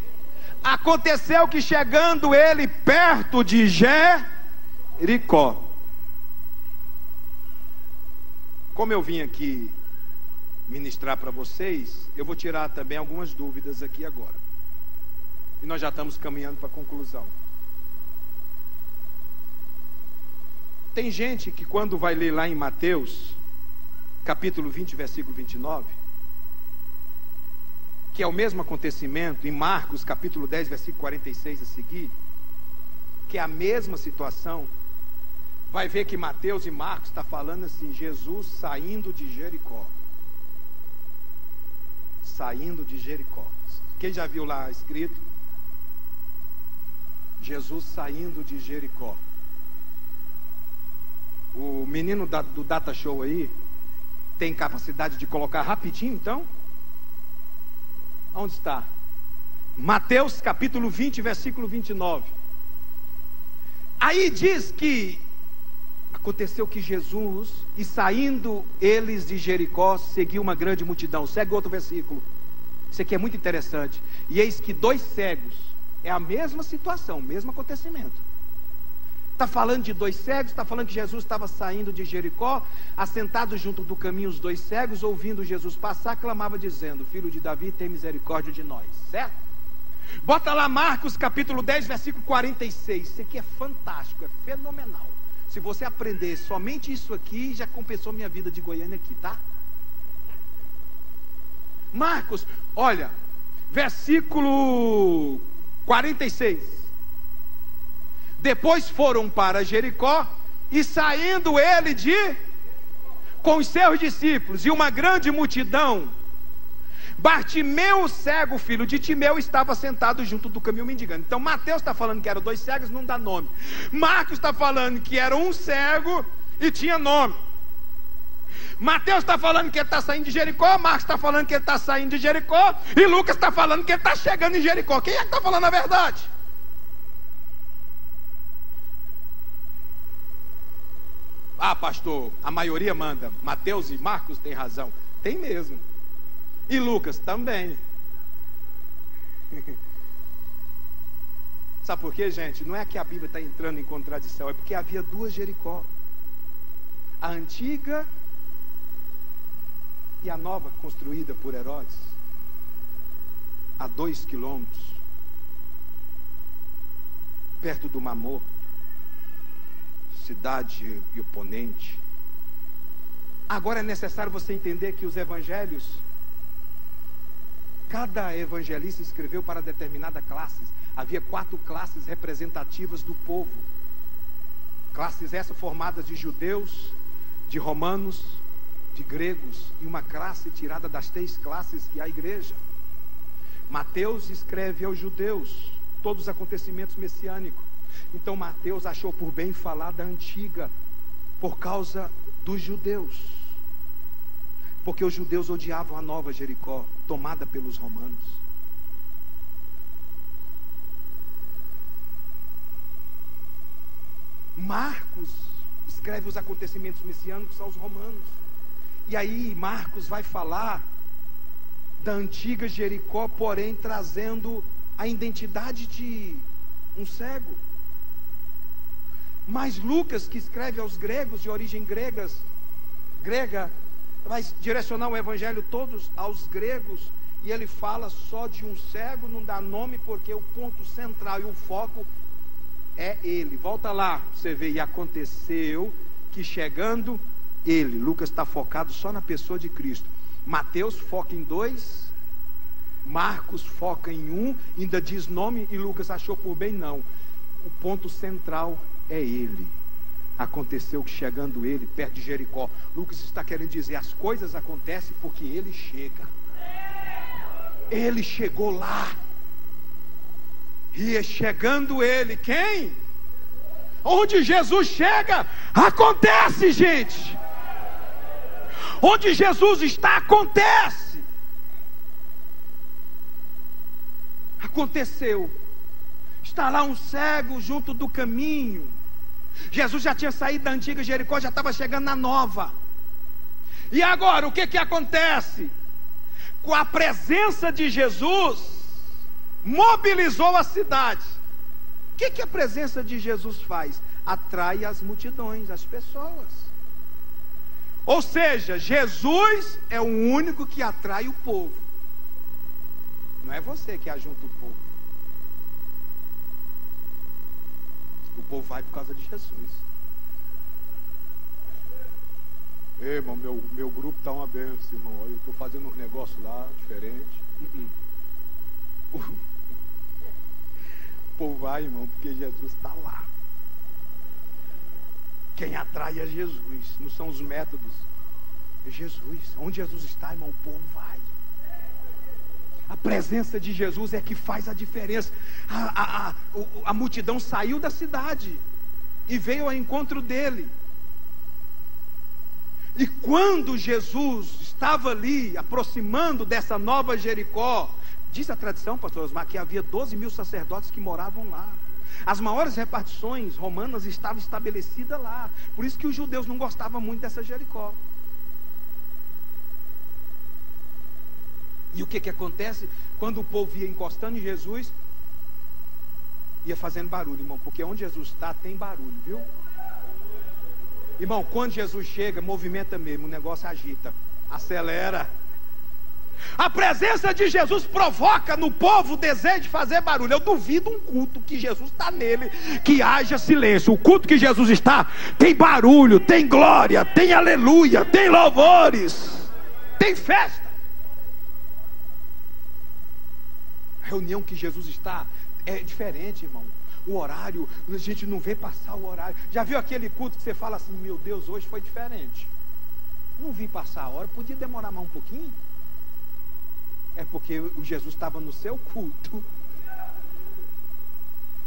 Aconteceu que chegando ele perto de Jericó. Como eu vim aqui ministrar para vocês, eu vou tirar também algumas dúvidas aqui agora. E nós já estamos caminhando para a conclusão. Tem gente que quando vai ler lá em Mateus, capítulo 20, versículo 29, que é o mesmo acontecimento, em Marcos, capítulo 10, versículo 46 a seguir, que é a mesma situação, vai ver que Mateus e Marcos está falando assim, Jesus saindo de Jericó. Saindo de Jericó. Quem já viu lá escrito? Jesus saindo de Jericó. O menino do Data Show aí tem capacidade de colocar rapidinho, então? Onde está? Mateus capítulo 20, versículo 29. Aí diz que aconteceu que Jesus, e saindo eles de Jericó, seguiu uma grande multidão. Segue outro versículo. Isso aqui é muito interessante. E eis que 2 cegos, é a mesma situação, o mesmo acontecimento. Está falando de 2 cegos, está falando que Jesus estava saindo de Jericó, assentado junto do caminho os 2 cegos, ouvindo Jesus passar, clamava dizendo, Filho de Davi, tem misericórdia de nós, certo? Bota lá Marcos capítulo 10, versículo 46, isso aqui é fantástico, é fenomenal. Se você aprender somente isso aqui, já compensou minha vida de Goiânia aqui, tá? Marcos, olha, versículo 46. Depois foram para Jericó, e saindo ele com os seus discípulos, e uma grande multidão, Bartimeu, o cego, filho de Timeu, estava sentado junto do caminho mendigando. Então Mateus está falando que eram 2 cegos, não dá nome. Marcos está falando que era um cego e tinha nome. Mateus está falando que ele está saindo de Jericó, Marcos está falando que ele está saindo de Jericó, e Lucas está falando que ele está chegando em Jericó. Quem é que está falando a verdade? Ah, pastor, a maioria manda. Mateus e Marcos têm razão. Tem mesmo. E Lucas também. Sabe por quê, gente? Não é que a Bíblia está entrando em contradição, é porque havia 2 Jericó. A antiga e a nova, construída por Herodes, a 2 quilômetros, perto do Mar Morto, cidade e oponente. Agora é necessário você entender que os evangelhos, cada evangelista escreveu para determinada classe. Havia 4 classes representativas do povo. Classes essas formadas de judeus, de romanos, de gregos, e uma classe tirada das 3 classes que é a igreja. Mateus escreve aos judeus todos os acontecimentos messiânicos. Então Mateus achou por bem falar da antiga, por causa dos judeus, porque os judeus odiavam a nova Jericó, tomada pelos romanos. Marcos escreve os acontecimentos messiânicos aos romanos. E aí Marcos vai falar da antiga Jericó, porém trazendo a identidade de um cego. Mas Lucas, que escreve aos gregos de origem grega, vai direcionar o evangelho todos aos gregos, e ele fala só de um cego, não dá nome, porque o ponto central e o foco é ele. Volta lá, você vê, e aconteceu que chegando ele, Lucas está focado só na pessoa de Cristo. Mateus foca em 2, Marcos foca em 1, ainda diz nome, e Lucas achou por bem não. O ponto central é ele. Aconteceu que chegando ele, perto de Jericó. Lucas está querendo dizer, as coisas acontecem porque ele chega. Ele chegou lá. E chegando ele, quem? Onde Jesus chega, acontece, gente. Onde Jesus está, acontece. Aconteceu. Está lá um cego junto do caminho. Jesus já tinha saído da antiga Jericó, já estava chegando na nova. E agora, o que acontece? Com a presença de Jesus, mobilizou a cidade. O que a presença de Jesus faz? Atrai as multidões, as pessoas. Ou seja, Jesus é o único que atrai o povo. Não é você que ajunta o povo. O povo vai por causa de Jesus. Ei, irmão, meu grupo está uma benção, irmão. Eu estou fazendo uns negócios lá, diferente. O povo vai, irmão, porque Jesus está lá. Quem atrai é Jesus, não são os métodos. É Jesus. Onde Jesus está, irmão, o povo vai. A presença de Jesus é que faz a diferença. A multidão saiu da cidade e veio ao encontro dele. E quando Jesus estava ali, aproximando dessa nova Jericó, diz a tradição, pastor Osmar, que havia 12.000 sacerdotes que moravam lá. As maiores repartições romanas estavam estabelecidas lá. Por isso que os judeus não gostavam muito dessa Jericó. E o que acontece? Quando o povo ia encostando em Jesus, ia fazendo barulho, irmão. Porque onde Jesus está, tem barulho, viu? Irmão, quando Jesus chega, movimenta mesmo, o negócio agita, acelera. A presença de Jesus provoca no povo o desejo de fazer barulho. Eu duvido um culto que Jesus está nele, que haja silêncio. O culto que Jesus está, tem barulho, tem glória, tem aleluia, tem louvores, tem festa. A reunião que Jesus está é diferente, irmão. O horário, a gente não vê passar o horário. Já viu aquele culto que você fala assim, meu Deus, hoje foi diferente. Não vi passar a hora, podia demorar mais um pouquinho. É porque o Jesus estava no seu culto.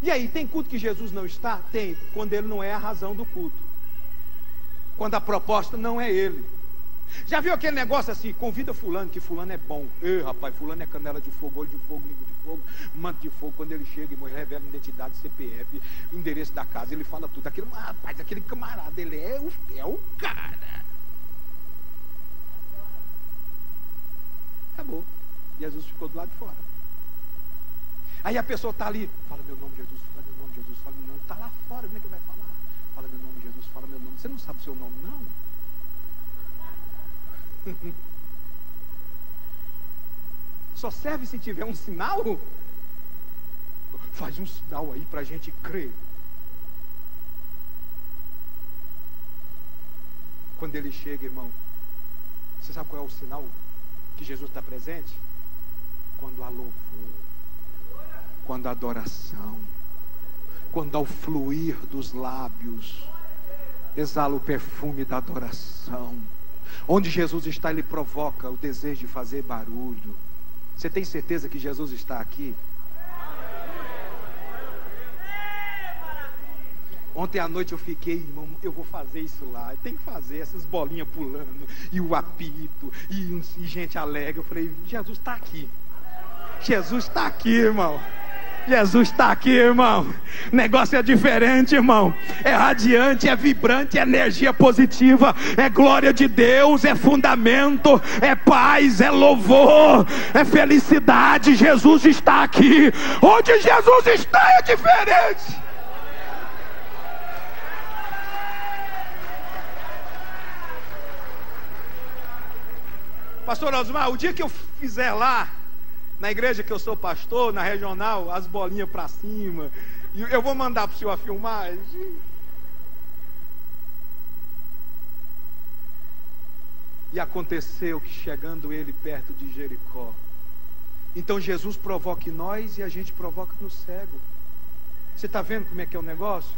E aí, tem culto que Jesus não está? Tem, quando ele não é a razão do culto. Quando a proposta não é ele. Já viu aquele negócio assim, convida fulano, que fulano é bom. Ei, rapaz, fulano é canela de fogo, olho de fogo, língua de fogo, manto de fogo. Quando ele chega, irmão, ele revela identidade, CPF, endereço da casa, ele fala tudo. Aquele, rapaz, aquele camarada, ele é o cara. Acabou. Jesus ficou do lado de fora. Aí a pessoa está ali, fala meu nome Jesus, fala meu nome Jesus, fala meu nome. Está lá fora, como é que vai falar? Fala meu nome Jesus, fala meu nome. Você não sabe o seu nome, não? Só serve se tiver um sinal. Faz um sinal aí para a gente crer. Quando ele chega, irmão, você sabe qual é o sinal que Jesus está presente? Quando há louvor, quando há adoração, quando há o fluir dos lábios, exala o perfume da adoração. Onde Jesus está, ele provoca o desejo de fazer barulho. Você tem certeza que Jesus está aqui? Ontem à noite eu fiquei, irmão, eu vou fazer isso lá. Eu tenho que fazer essas bolinhas pulando, e o apito, e gente alegre. Eu falei, Jesus está aqui. Jesus está aqui, irmão. Jesus está aqui, irmão. O negócio é diferente, irmão. É radiante, é vibrante, é energia positiva, é glória de Deus, é fundamento, é paz, é louvor, é felicidade. Jesus está aqui. Onde Jesus está é diferente. Pastor Osmar, o dia que eu fizer lá na igreja que eu sou pastor, na regional, as bolinhas para cima, e eu vou mandar para o senhor a filmagem. E aconteceu que chegando ele perto de Jericó, então Jesus provoca em nós e a gente provoca no cego. Você está vendo como é que é o negócio?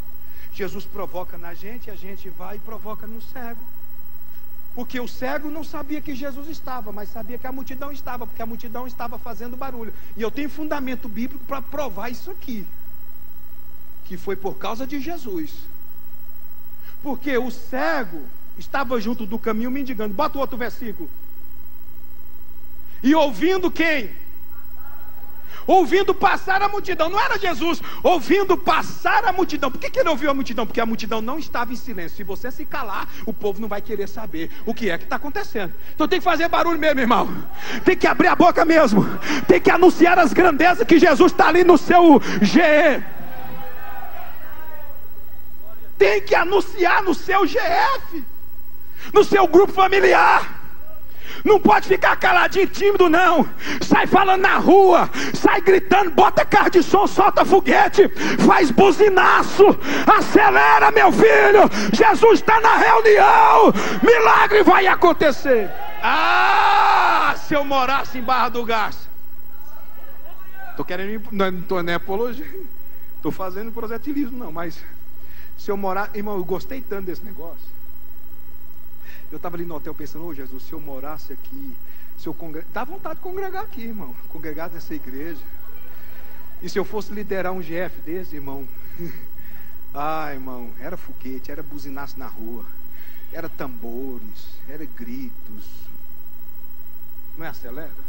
Jesus provoca na gente e a gente vai e provoca no cego. Porque o cego não sabia que Jesus estava, mas sabia que a multidão estava, porque a multidão estava fazendo barulho. E eu tenho fundamento bíblico para provar isso aqui, que foi por causa de Jesus. Porque o cego estava junto do caminho mendigando. Bota o outro versículo. E ouvindo quem? Ouvindo passar a multidão. Não era Jesus, ouvindo passar a multidão. Por que ele ouviu a multidão? Porque a multidão não estava em silêncio. Se você se calar, o povo não vai querer saber o que é que está acontecendo. Então tem que fazer barulho mesmo, irmão. Tem que abrir a boca mesmo. Tem que anunciar as grandezas que Jesus está ali no seu GE. Tem que anunciar no seu GF, no seu grupo familiar. Não pode ficar caladinho, tímido não. Sai falando na rua, sai gritando, bota carro de som, solta foguete, faz buzinaço, acelera, meu filho. Jesus está na reunião, milagre vai acontecer. Ah, se eu morasse em Barra do Garça. Estou querendo, não estou nem apologia, estou fazendo proselitismo não, mas se eu morar, irmão, eu gostei tanto desse negócio. Eu estava ali no hotel pensando, ô Jesus, se eu morasse aqui, se eu dá vontade de congregar aqui, irmão, congregar nessa igreja. E se eu fosse liderar um GF desse, irmão, ah, irmão, era foguete, era buzinaço na rua, era tambores, era gritos. Não é acelera?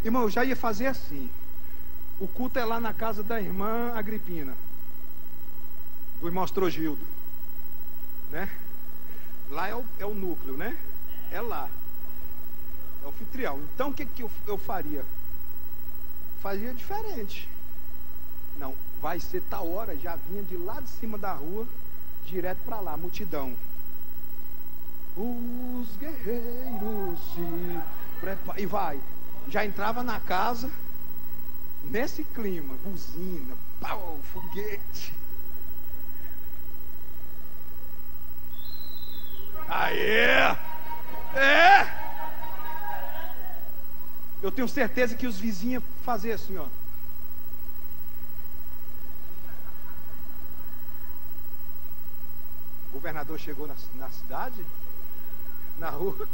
Irmão, eu já ia fazer assim. O culto é lá na casa da irmã Agripina, do irmão Astrogildo, né? Lá é o núcleo, né? É lá, é o anfitrião. Então o que eu faria? Faria diferente. Não, vai ser tal hora, já vinha de lá de cima da rua, direto para lá, multidão. Os guerreiros se preparam. E vai, já entrava na casa, nesse clima, buzina, pau, foguete. Aê! É! Eu tenho certeza que os vizinhos faziam assim, ó. O governador chegou na cidade, na rua.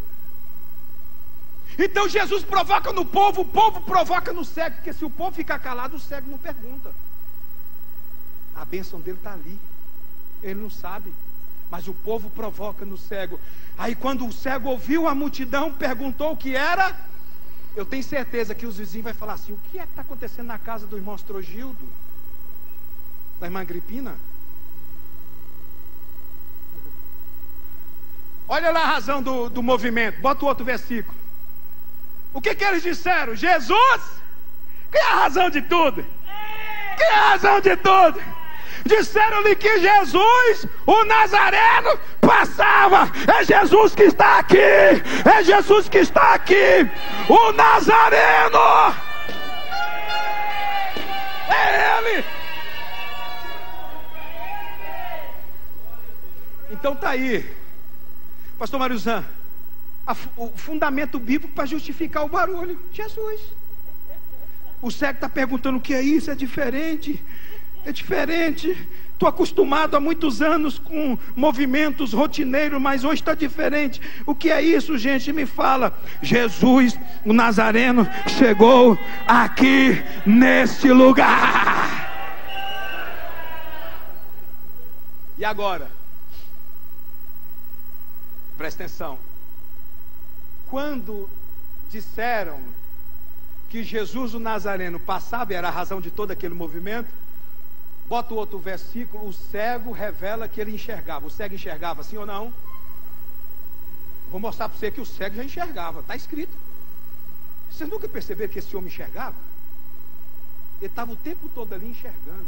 Então Jesus provoca no povo, o povo provoca no cego, porque se o povo ficar calado, o cego não pergunta. A bênção dele está ali, ele não sabe, mas o povo provoca no cego. Aí quando o cego ouviu a multidão, perguntou o que era, eu tenho certeza que os vizinhos vão falar assim, o que é que está acontecendo na casa do irmão Astrogildo? Da irmã Agripina? Olha lá a razão do movimento, bota o outro versículo. O que eles disseram? Jesus? Que é a razão de tudo? Que é a razão de tudo? Disseram-lhe que Jesus, o Nazareno, passava. É Jesus que está aqui. É Jesus que está aqui. O Nazareno. É Ele. Então tá aí, pastor Mariuzan, o fundamento bíblico para justificar o barulho. Jesus. O cego está perguntando o que é isso, é diferente. É diferente. Estou acostumado há muitos anos com movimentos rotineiros, mas hoje está diferente. O que é isso, gente? Me fala. Jesus, o Nazareno, chegou aqui neste lugar. E agora? Presta atenção. Quando disseram que Jesus o Nazareno passava, e era a razão de todo aquele movimento, bota o outro versículo, o cego revela que ele enxergava. O cego enxergava, sim ou não? Vou mostrar para você que o cego já enxergava, está escrito. Vocês nunca perceberam que esse homem enxergava? Ele estava o tempo todo ali enxergando.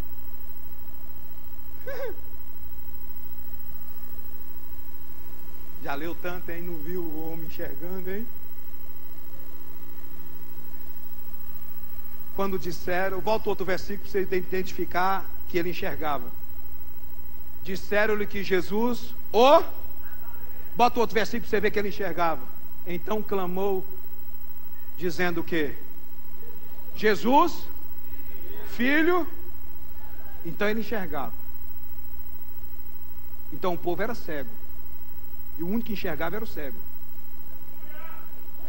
Já leu tanto, hein? Não viu o homem enxergando, hein? Quando disseram, volta o outro versículo para você identificar que ele enxergava. Disseram-lhe que Jesus, bota o outro versículo para você ver que ele enxergava. Então clamou, dizendo o quê? Jesus, filho. Então ele enxergava. Então o povo era cego. E o único que enxergava era o cego.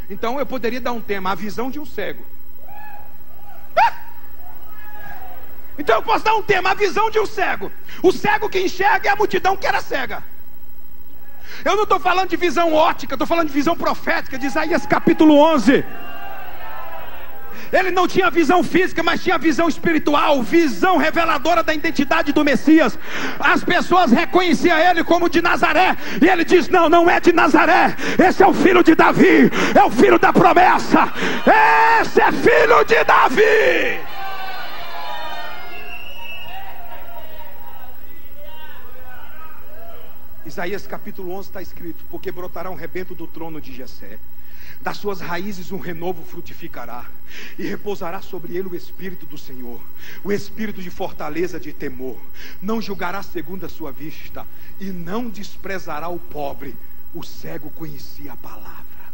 Então eu poderia dar um tema, a visão de um cego. Então eu posso dar um tema, a visão de um cego. O cego que enxerga é a multidão que era cega. Eu não estou falando de visão ótica, estou falando de visão profética, de Isaías capítulo 11. Ele não tinha visão física, mas tinha visão espiritual, visão reveladora da identidade do Messias. As pessoas reconheciam ele como de Nazaré, e ele diz, não é de Nazaré, esse é o filho de Davi, é o filho da promessa, esse é filho de Davi. Isaías capítulo 11 está escrito: porque brotará um rebento do trono de Jessé, das suas raízes um renovo frutificará, e repousará sobre ele o Espírito do Senhor, o Espírito de fortaleza, de temor. Não julgará segundo a sua vista, e não desprezará o pobre. O cego conhecia a palavra,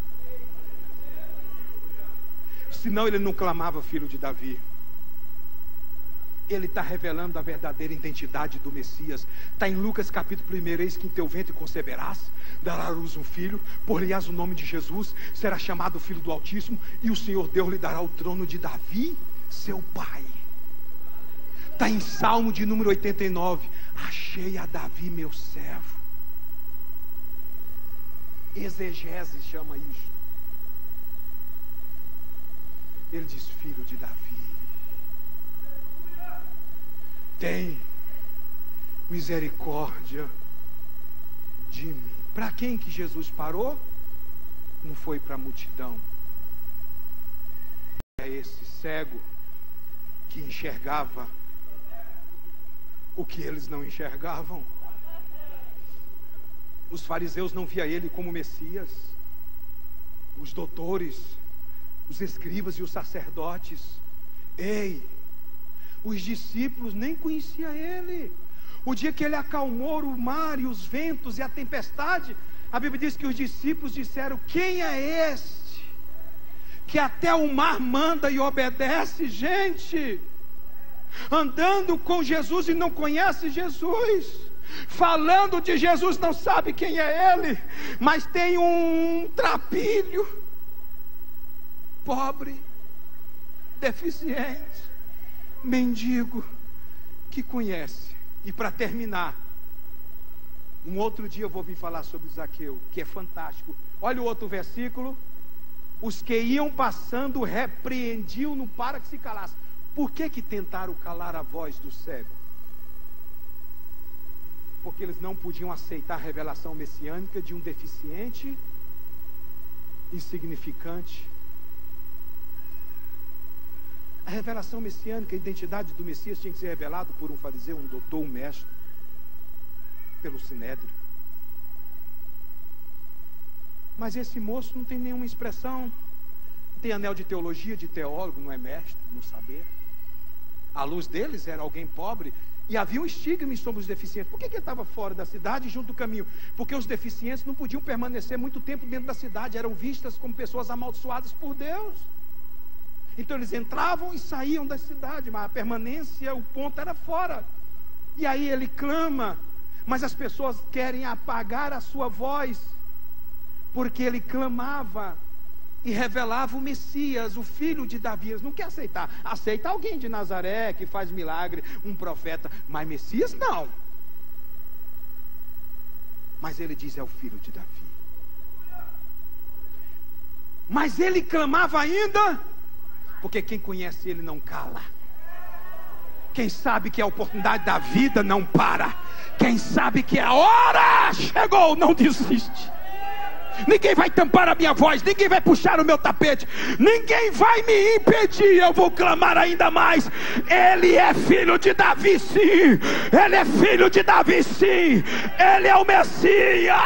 senão ele não clamava filho de Davi. Ele está revelando a verdadeira identidade do Messias. Está em Lucas capítulo 1: eis que em teu ventre conceberás, dará à luz um filho, por-lhe-ás o nome de Jesus, será chamado Filho do Altíssimo, e o Senhor Deus lhe dará o trono de Davi, seu pai. Está em Salmo de número 89: achei a Davi meu servo. Exegese chama isso. Ele diz: filho de Davi, tem misericórdia de mim. Para quem que Jesus parou? Não foi para a multidão. É esse cego que enxergava o que eles não enxergavam. Os fariseus não viam ele como Messias. Os doutores, os escribas e os sacerdotes, os discípulos nem conheciam ele. O dia que ele acalmou o mar e os ventos e a tempestade, a Bíblia diz que os discípulos disseram: quem é este que até o mar manda e obedece? Gente, andando com Jesus e não conhece Jesus, falando de Jesus, não sabe quem é ele, mas tem um trapilho, pobre, deficiente, mendigo, que conhece. E para terminar, um outro dia eu vou vir falar sobre Zaqueu, que é fantástico. Olha o outro versículo: os que iam passando repreendiam-no para que se calasse. Por que tentaram calar a voz do cego? Porque eles não podiam aceitar a revelação messiânica de um deficiente, insignificante. A revelação messiânica, a identidade do Messias tinha que ser revelado por um fariseu, um doutor, um mestre, pelo sinédrio. Mas esse moço não tem nenhuma expressão, não tem anel de teologia, de teólogo, não é mestre no saber. A luz deles era alguém pobre, e havia um estigma sobre os deficientes. Por que ele estava fora da cidade, junto do caminho? Porque os deficientes não podiam permanecer muito tempo dentro da cidade, eram vistas como pessoas amaldiçoadas por Deus. Então eles entravam e saíam da cidade, mas a permanência, o ponto era fora. E aí ele clama, mas as pessoas querem apagar a sua voz, porque ele clamava e revelava o Messias, o filho de Davi. Eles não querem aceitar. Aceita alguém de Nazaré que faz milagre, um profeta, mas Messias não. Mas ele diz: é o filho de Davi. Mas ele clamava ainda, porque quem conhece ele não cala. Quem sabe que a oportunidade da vida não para. Quem sabe que a hora chegou, não desiste. Ninguém vai tampar a minha voz, ninguém vai puxar o meu tapete, ninguém vai me impedir. Eu vou clamar ainda mais. Ele é filho de Davi, sim. Ele é filho de Davi, sim. Ele é o Messias.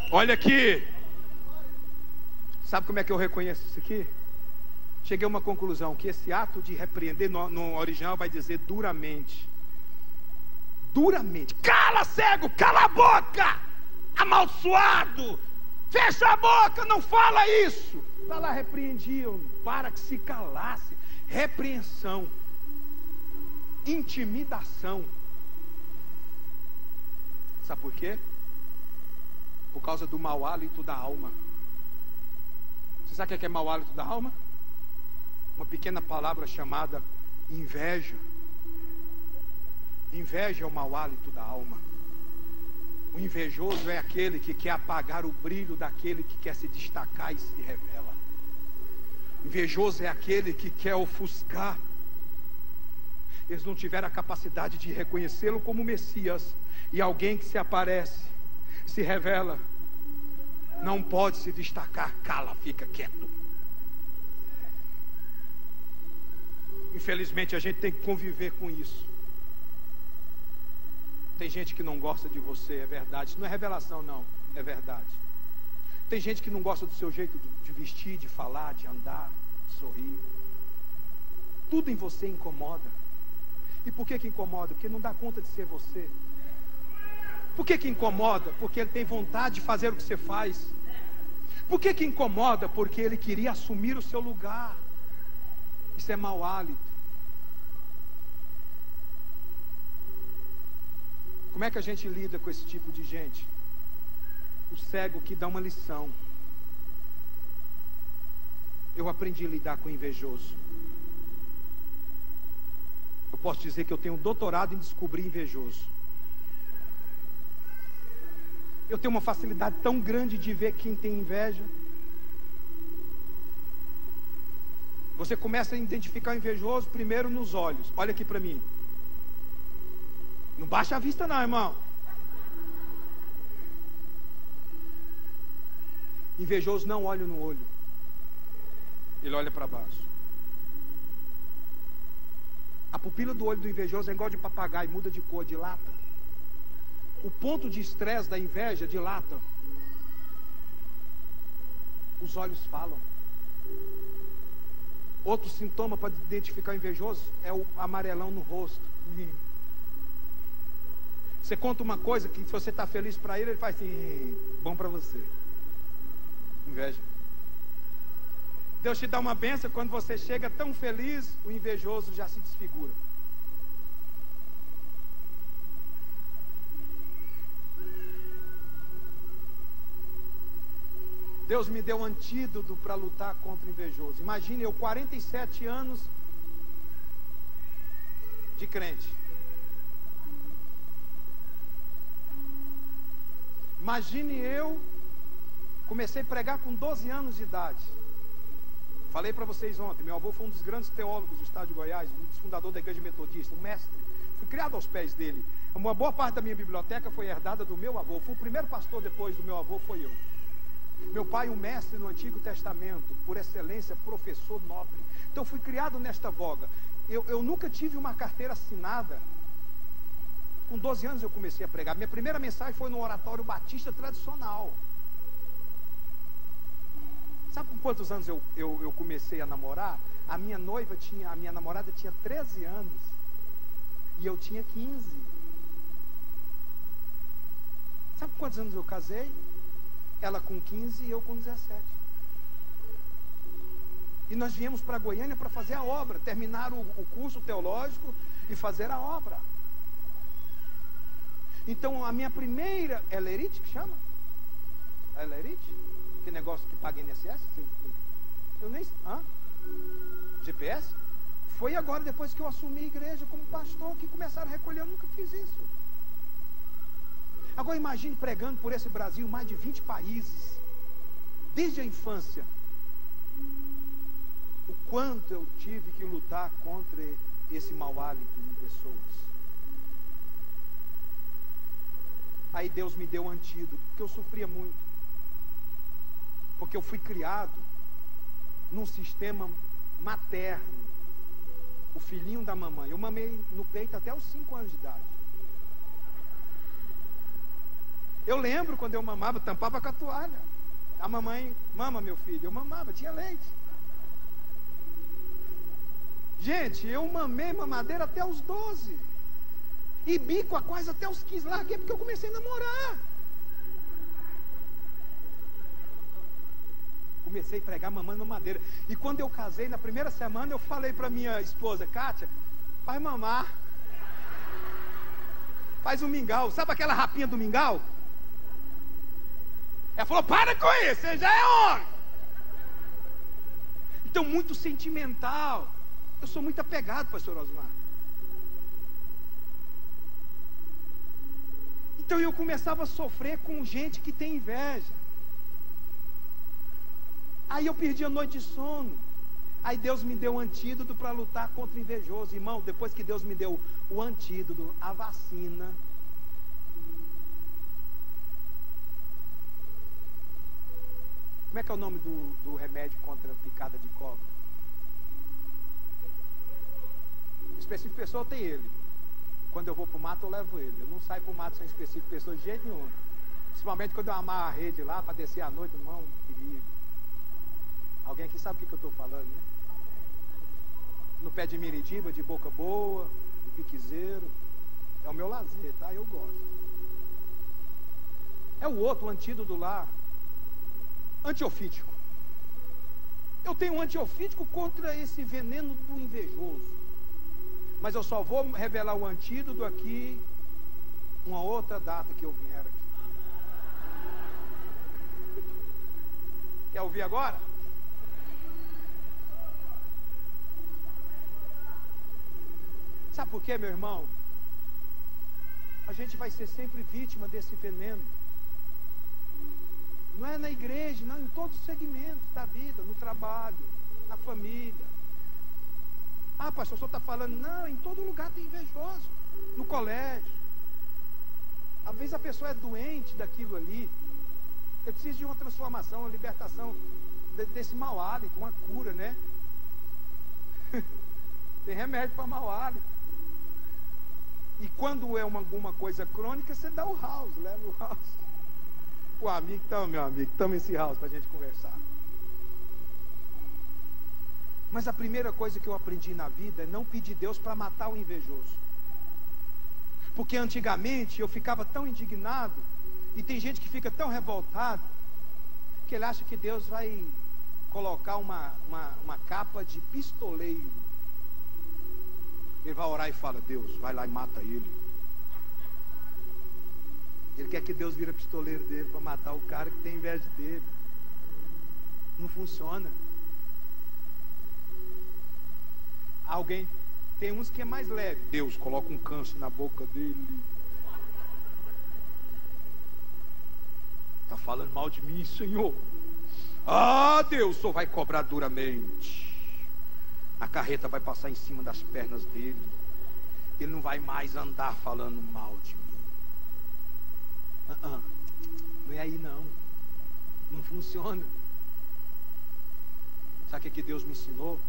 Olha aqui. Sabe como é que eu reconheço isso aqui? Cheguei a uma conclusão, que esse ato de repreender no original vai dizer duramente. Duramente. Cala, cego, cala a boca, amaldiçoado, fecha a boca, não fala isso. Está lá, repreendiam para que se calasse. Repreensão, intimidação. Sabe por quê? Por causa do mau hálito da alma. Você sabe o que é mau hálito da alma? Uma pequena palavra chamada inveja. Inveja é o mau hálito da alma. O invejoso é aquele que quer apagar o brilho daquele que quer se destacar e se revela. Invejoso é aquele que quer ofuscar. Eles não tiveram a capacidade de reconhecê-lo como Messias. E alguém que se aparece, se revela, não pode se destacar. Cala, fica quieto. Infelizmente a gente tem que conviver com isso. Tem gente que não gosta de você, é verdade. Isso não é revelação, não, é verdade. Tem gente que não gosta do seu jeito de vestir, de falar, de andar, de sorrir. Tudo em você incomoda. E por que incomoda? Porque não dá conta de ser você. Por que incomoda? Porque ele tem vontade de fazer o que você faz. Por que incomoda? Porque ele queria assumir o seu lugar. Isso é mau hálito. Como é que a gente lida com esse tipo de gente? O cego que dá uma lição. Eu aprendi a lidar com o invejoso. Eu posso dizer que eu tenho um doutorado em descobrir invejoso. Eu tenho uma facilidade tão grande de ver quem tem inveja. Você começa a identificar o invejoso primeiro nos olhos. Olha aqui para mim. Não baixa a vista não, irmão. Invejoso não olha no olho. Ele olha para baixo. A pupila do olho do invejoso é igual de papagaio, muda de cor, dilata. O ponto de estresse da inveja dilata. Os olhos falam. Outro sintoma para identificar o invejoso é o amarelão no rosto. Você conta uma coisa que se você está feliz para ele, ele faz assim, bom para você. Inveja. Deus te dá uma bênção, quando você chega tão feliz, o invejoso já se desfigura. Deus me deu um antídoto para lutar contra o invejoso. Imagine eu, 47 anos de crente. Imagine eu, comecei a pregar com 12 anos de idade. Falei para vocês ontem, meu avô foi um dos grandes teólogos do estado de Goiás, um dos fundadores da igreja metodista, um mestre. Fui criado aos pés dele. Uma boa parte da minha biblioteca foi herdada do meu avô. Fui o primeiro pastor depois do meu avô, foi eu. Meu pai, um mestre no Antigo Testamento, por excelência, professor nobre. Então fui criado nesta voga. Eu nunca tive uma carteira assinada. Com 12 anos eu comecei a pregar. Minha primeira mensagem foi no oratório batista tradicional. Sabe com quantos anos eu comecei a namorar? A minha namorada tinha 13 anos. E eu tinha 15. Sabe com quantos anos eu casei? Ela com 15 e eu com 17. E nós viemos para Goiânia para fazer a obra, terminar o curso teológico e fazer a obra. Então a minha primeira, é Lerite que chama? É Lerite? Que negócio que paga INSS? Eu nem... GPS? Foi agora, depois que eu assumi a igreja como pastor, que começaram a recolher. Eu nunca fiz isso. Agora imagine pregando por esse Brasil, mais de 20 países, desde a infância. O quanto eu tive que lutar contra esse mau hálito em pessoas. Aí Deus me deu um antídoto, porque eu sofria muito. Porque eu fui criado num sistema materno. O filhinho da mamãe. Eu mamei no peito até os 5 anos de idade. Eu lembro quando eu mamava, tampava com a toalha. A mamãe, mama meu filho, eu mamava, tinha leite. Gente, eu mamei mamadeira até os 12. E bico a quase até os 15. Larguei porque eu comecei a namorar. Comecei a pregar mamando mamadeira. E quando eu casei, na primeira semana, eu falei para minha esposa, Kátia, vai mamar. Faz um mingau. Sabe aquela rapinha do mingau? Ela falou, para com isso, você já é homem. Então, muito sentimental. Eu sou muito apegado, pastor Osmar. Então eu começava a sofrer com gente que tem inveja. Aí eu perdi a noite de sono. Aí Deus me deu um antídoto para lutar contra o invejoso. Irmão, depois que Deus me deu o antídoto, a vacina, como é que é o nome do remédio contra a picada de cobra? Específico pessoa tem ele. Quando eu vou para o mato, eu levo ele. Eu não saio para o mato sem específico pessoa de jeito nenhum. Principalmente quando eu amarro a rede lá para descer à noite, irmão, perigo. Alguém aqui sabe o que eu estou falando, né? No pé de Miritiba, de Boca Boa, de Piquezeiro. É o meu lazer, tá? Eu gosto. É o outro, o antídoto lá. Antiofítico. Eu tenho um antiofítico contra esse veneno do invejoso. Mas eu só vou revelar o antídoto aqui uma outra data que eu vier aqui. Quer ouvir agora? Sabe por quê, meu irmão? A gente vai ser sempre vítima desse veneno. Não é na igreja, não, em todos os segmentos da vida, no trabalho, na família. Ah, pastor, o senhor está falando? Não, em todo lugar tem invejoso. No colégio. Às vezes a pessoa é doente daquilo ali. Você precisa de uma transformação, uma libertação desse mau hálito, uma cura, né? Tem remédio para mau hálito. E quando é alguma coisa crônica, você dá o house, leva o house. O amigo, então, meu amigo, toma esse house para a gente conversar. Mas a primeira coisa que eu aprendi na vida é não pedir Deus para matar o invejoso. Porque antigamente eu ficava tão indignado, e tem gente que fica tão revoltado, que ele acha que Deus vai colocar uma capa de pistoleiro. Ele vai orar e fala: Deus, vai lá e mata ele. Ele quer que Deus vira pistoleiro dele para matar o cara que tem inveja dele. Não funciona. Alguém, tem uns que é mais leve. Deus, coloca um câncer na boca dele. Está falando mal de mim, Senhor. Ah, Deus, o Senhor vai cobrar duramente. A carreta vai passar em cima das pernas dele. Ele não vai mais andar falando mal de mim. Não é aí não. Não funciona. Sabe o que Deus me ensinou?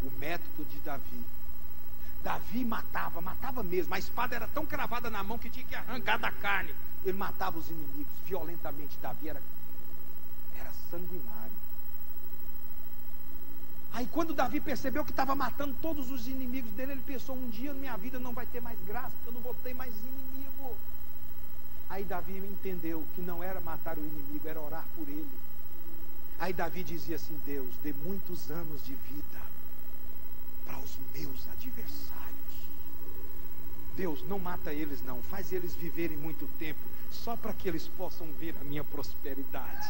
O método de Davi. Davi matava mesmo. A espada era tão cravada na mão que tinha que arrancar da carne. Ele matava os inimigos violentamente. Davi era sanguinário. Aí quando Davi percebeu que estava matando todos os inimigos dele, ele pensou: um dia minha vida não vai ter mais graça, porque eu não vou ter mais inimigo. Aí Davi entendeu que não era matar o inimigo, era orar por ele. Aí Davi dizia assim: Deus, dê muitos anos de vida para os meus adversários. Deus, não mata eles não, faz eles viverem muito tempo, só para que eles possam ver a minha prosperidade.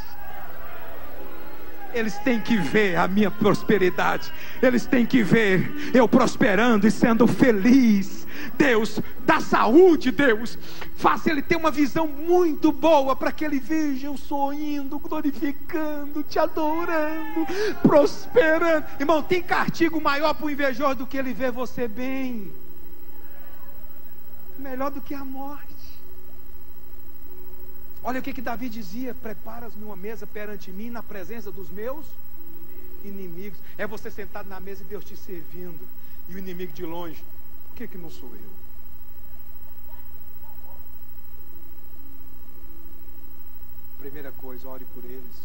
Eles têm que ver a minha prosperidade. Eles têm que ver eu prosperando e sendo feliz. Deus, dá saúde, Deus. Faça ele ter uma visão muito boa, para que ele veja eu sorrindo, glorificando, te adorando, prosperando. Irmão, tem castigo maior para o invejoso do que ele ver você bem. Melhor do que a morte. Olha o que Davi dizia: preparas-me uma mesa perante mim, na presença dos meus inimigos. É você sentado na mesa e Deus te servindo, e o inimigo de longe: por que não sou eu? Primeira coisa, ore por eles.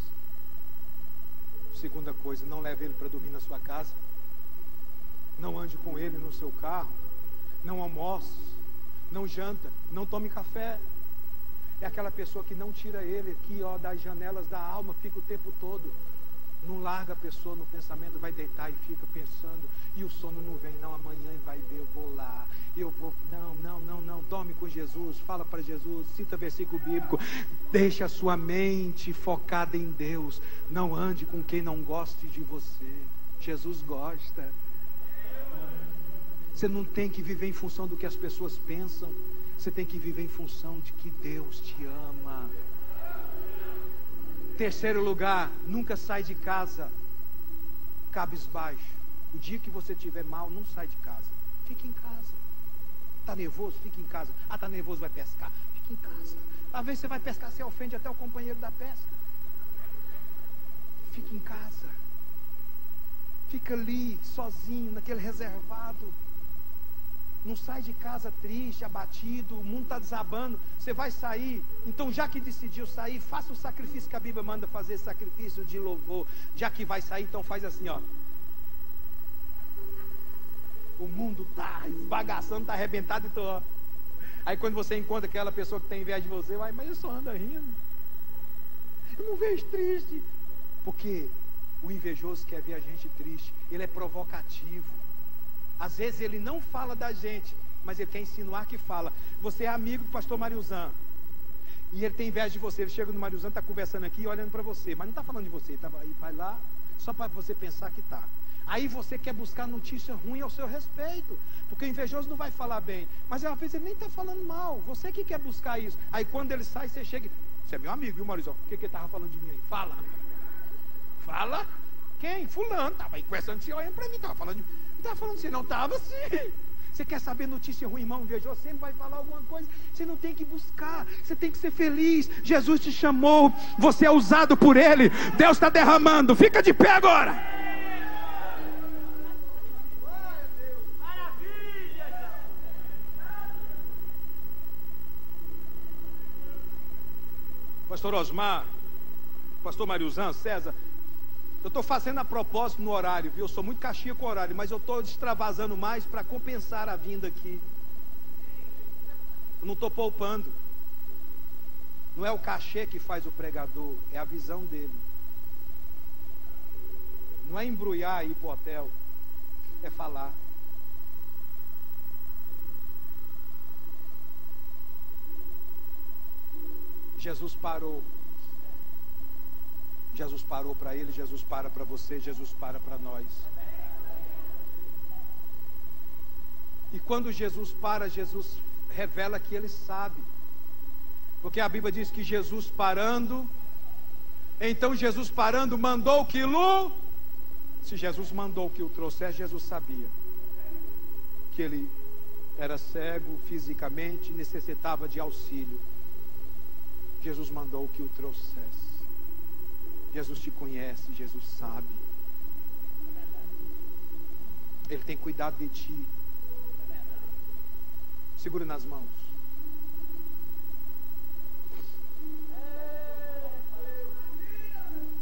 Segunda coisa, não leve ele para dormir na sua casa. Não ande com ele no seu carro. Não almoce, não janta, não tome café. É aquela pessoa que não tira ele aqui, ó, das janelas da alma, fica o tempo todo. Não larga a pessoa no pensamento, vai deitar e fica pensando, e o sono não vem. Não, amanhã ele vai ver, eu vou lá, eu vou. Não, dorme com Jesus, fala para Jesus, cita versículo bíblico. Deixa a sua mente focada em Deus. Não ande com quem não goste de você. Jesus gosta. Você não tem que viver em função do que as pessoas pensam. Você tem que viver em função de que Deus te ama. Terceiro lugar, nunca sai de casa cabisbaixo. O dia que você estiver mal, não sai de casa. Fique em casa. Está nervoso? Fique em casa. Ah, está nervoso, vai pescar. Fique em casa. Às vezes você vai pescar, você ofende até o companheiro da pesca. Fique em casa. Fica ali, sozinho, naquele reservado. Não sai de casa triste, abatido, o mundo está desabando. Você vai sair, então já que decidiu sair, faça o sacrifício que a Bíblia manda fazer, sacrifício de louvor. Já que vai sair, então faz assim, ó. O mundo está esbagaçando, está arrebentado, então ó. Aí quando você encontra aquela pessoa que tem inveja de você, vai, mas eu só ando rindo. Eu não vejo triste. Porque o invejoso quer ver a gente triste. Ele é provocativo. Às vezes ele não fala da gente, mas ele quer insinuar que fala. Você é amigo do pastor Mariuzan, e ele tem inveja de você. Ele chega no Mariuzan, está conversando aqui, olhando para você, mas não está falando de você. Tá, vai lá, só para você pensar que está. Aí você quer buscar notícia ruim ao seu respeito, porque o invejoso não vai falar bem, mas às vezes ele nem está falando mal. Você que quer buscar isso. Aí quando ele sai, você chega, você é meu amigo, viu, Mariuzan? O que ele estava falando de mim aí? Fala. Fala. Quem? Fulano. Estava aí conversando, você olhando para mim, estava falando de... Não estava falando assim, não, estava sim. Você quer saber notícia ruim, irmão? Invejoso sempre vai falar alguma coisa. Você não tem que buscar, você tem que ser feliz. Jesus te chamou, você é usado por Ele. Deus está derramando, fica de pé agora. Pastor Osmar, pastor Mariuzan, César, eu estou fazendo a propósito no horário, viu? Eu sou muito caixinha com o horário, mas eu estou extravasando mais para compensar a vinda aqui. Eu não estou poupando. Não é o cachê que faz o pregador, é a visão dele. Não é embrulhar e ir para o hotel, é falar. Jesus parou. Jesus parou para ele, Jesus para você, Jesus para nós. E quando Jesus para, Jesus revela que ele sabe. Porque a Bíblia diz que Jesus parando, então Jesus parando mandou que o... Se Jesus mandou que o trouxesse, Jesus sabia que ele era cego fisicamente, necessitava de auxílio. Jesus mandou que o trouxesse. Jesus te conhece, Jesus sabe. Ele tem cuidado de ti. Segure nas mãos.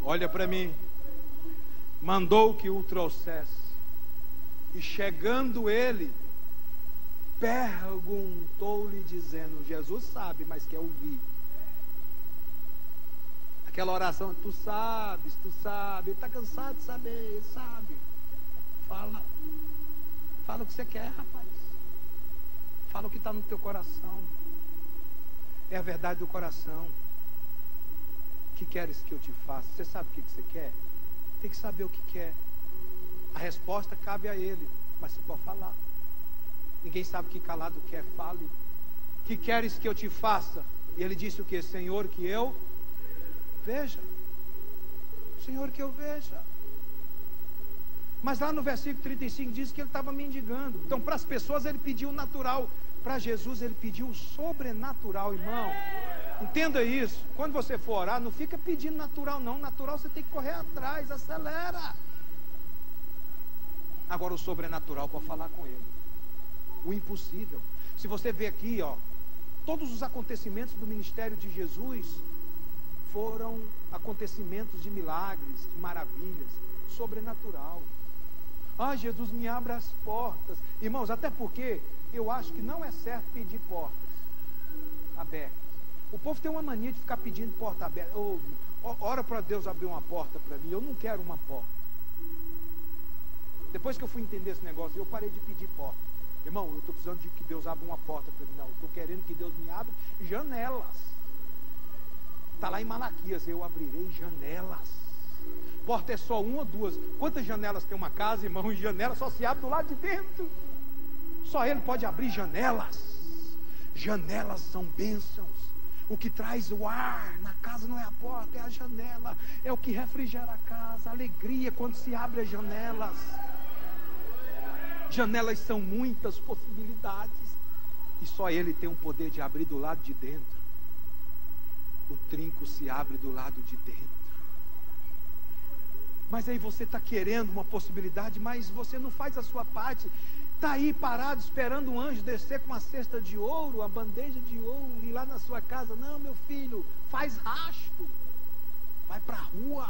Olha para mim. Mandou que o trouxesse. E chegando ele, perguntou-lhe dizendo, Jesus sabe, mas quer ouvir. Aquela oração, tu sabes, ele está cansado de saber, ele sabe. Fala o que você quer, rapaz. Fala o que está no teu coração. É a verdade do coração. O que queres que eu te faça? Você sabe o que você quer? Tem que saber o que quer. A resposta cabe a ele, mas você pode falar. Ninguém sabe o que calado quer, fale. O que queres que eu te faça? E ele disse o que? Senhor, que eu veja. Senhor, que eu veja. Mas lá no versículo 35 diz que ele estava mendigando. Então para as pessoas ele pediu o natural, para Jesus ele pediu o sobrenatural, irmão. Entenda isso. Quando você for orar, não fica pedindo natural não. Natural você tem que correr atrás, acelera. Agora o sobrenatural para falar com ele. O impossível. Se você vê aqui, ó, todos os acontecimentos do ministério de Jesus foram acontecimentos de milagres, de maravilhas, sobrenatural. Ah, Jesus, me abra as portas. Irmãos, até porque eu acho que não é certo pedir portas abertas. O povo tem uma mania de ficar pedindo porta aberta. Ora para Deus abrir uma porta para mim. Eu não quero uma porta. Depois que eu fui entender esse negócio, eu parei de pedir porta. Irmão, eu estou precisando de que Deus abra uma porta para mim. Não, eu estou querendo que Deus me abra janelas. Está lá em Malaquias, eu abrirei janelas. Porta é só uma ou duas. Quantas janelas tem uma casa, irmão? E janela só se abre do lado de dentro. Só Ele pode abrir janelas. Janelas são bênçãos. O que traz o ar na casa não é a porta, é a janela. É o que refrigera a casa. A alegria quando se abre as janelas. Janelas são muitas possibilidades. E só Ele tem o poder de abrir do lado de dentro. O trinco se abre do lado de dentro. Mas aí você está querendo uma possibilidade, mas você não faz a sua parte. Está aí parado esperando um anjo descer com uma cesta de ouro, uma bandeja de ouro, e lá na sua casa, não, meu filho, faz rasto, vai para a rua,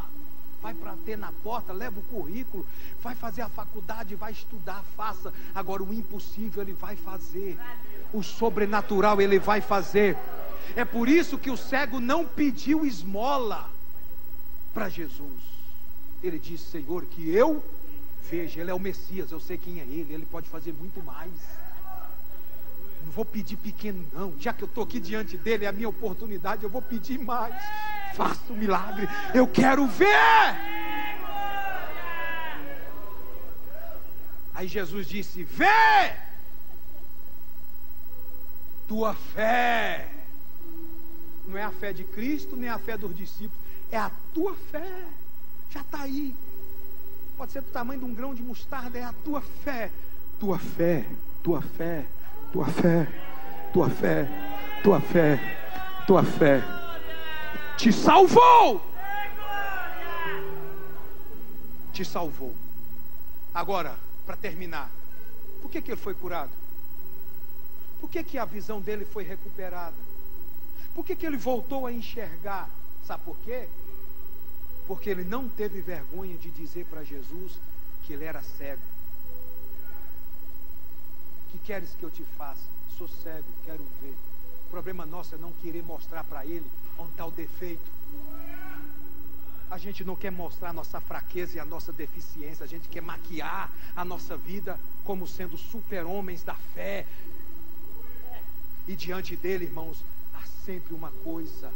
vai bater na porta, leva o currículo, vai fazer a faculdade, vai estudar, faça. Agora o impossível ele vai fazer, o sobrenatural ele vai fazer. É por isso que o cego não pediu esmola para Jesus. Ele disse: Senhor, que eu veja. Ele é o Messias, eu sei quem é ele pode fazer muito mais. Não vou pedir pequeno não, já que eu estou aqui diante dele, é a minha oportunidade, eu vou pedir mais. Faça um milagre, eu quero ver. Aí Jesus disse: vê, tua fé. Não é a fé de Cristo, nem a fé dos discípulos, é a tua fé. Já está aí. Pode ser do tamanho de um grão de mostarda, é a tua fé. Tua fé, tua fé, tua fé, tua fé, tua fé, tua fé te salvou. Te salvou. Agora, para terminar, por que ele foi curado? Por que a visão dele foi recuperada? Por que ele voltou a enxergar? Sabe por quê? Porque ele não teve vergonha de dizer para Jesus que ele era cego. Que queres que eu te faça? Sou cego, quero ver. O problema nosso é não querer mostrar para ele onde está o defeito. A gente não quer mostrar a nossa fraqueza e a nossa deficiência. A gente quer maquiar a nossa vida como sendo super-homens da fé. E diante dele, irmãos, há sempre uma coisa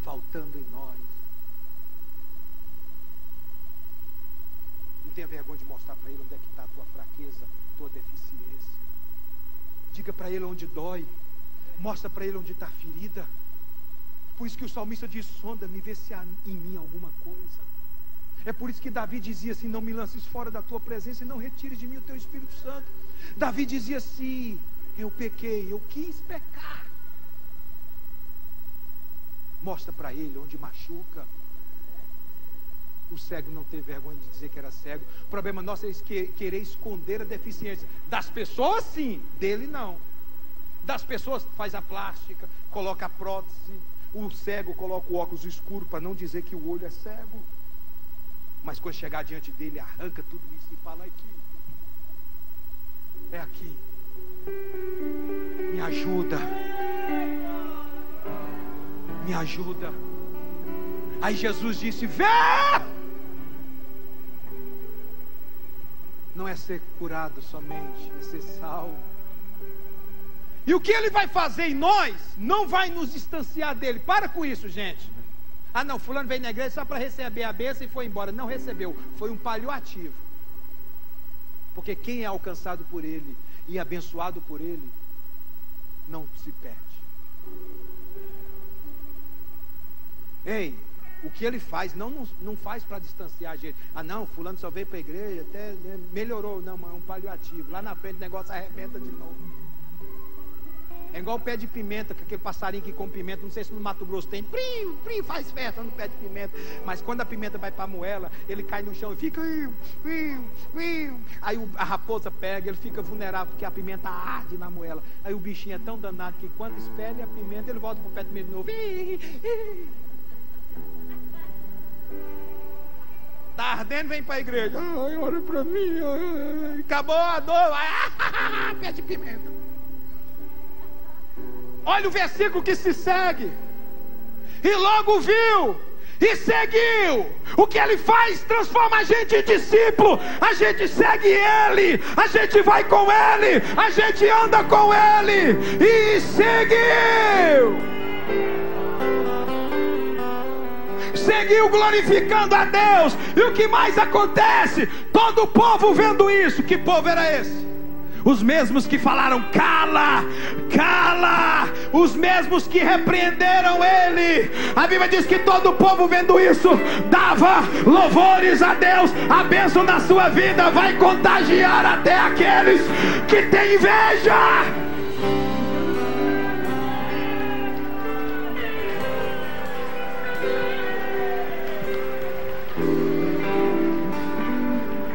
faltando em nós. Não tenha vergonha de mostrar para ele onde é que está a tua fraqueza, tua deficiência. Diga para ele onde dói. Mostra para ele onde está a ferida. Por isso que o salmista diz: sonda-me, vê se há em mim alguma coisa. É por isso que Davi dizia assim: não me lances fora da tua presença e não retires de mim o teu Espírito Santo. Davi dizia assim: eu pequei, eu quis pecar. Mostra para ele onde machuca. O cego não teve vergonha de dizer que era cego. O problema nosso é querer esconder a deficiência. Das pessoas sim, dele não. Das pessoas faz a plástica, coloca a prótese. O cego coloca o óculos escuro para não dizer que o olho é cego. Mas quando chegar diante dele, arranca tudo isso e fala: aqui, é aqui, me ajuda, me ajuda. Aí Jesus disse: vê! Não é ser curado somente, é ser salvo. E o que ele vai fazer em nós não vai nos distanciar dele. Para com isso, gente. Ah não, fulano veio na igreja só para receber a bênção e foi embora. Não recebeu, foi um paliativo. Porque quem é alcançado por ele e abençoado por ele não se perde. Ei, o que ele faz não faz para distanciar a gente. Ah não, fulano só veio para a igreja, até melhorou. Não, mas é um paliativo. Lá na frente o negócio arrebenta de novo. É igual o pé de pimenta, que aquele passarinho que come pimenta. Não sei se no Mato Grosso tem, prim, faz festa no pé de pimenta. Mas quando a pimenta vai para a moela, ele cai no chão e fica. Aí a raposa pega, ele fica vulnerável porque a pimenta arde na moela. Aí o bichinho é tão danado que quando espelha a pimenta, ele volta para o pé de pimenta de novo. Está ardendo, vem para a igreja. Ai, ora para mim. Ai. Acabou a dor. Ai, pé de pimenta. Olha o versículo que se segue. E logo viu e seguiu. O que ele faz? Transforma a gente em discípulo. A gente segue ele, a gente vai com ele, a gente anda com ele. E seguiu. Seguiu glorificando a Deus. E o que mais acontece? Todo o povo vendo isso. Que povo era esse? Os mesmos que falaram: cala, cala. Os mesmos que repreenderam ele. A Bíblia diz que todo o povo vendo isso dava louvores a Deus. A bênção na sua vida vai contagiar até aqueles que têm inveja.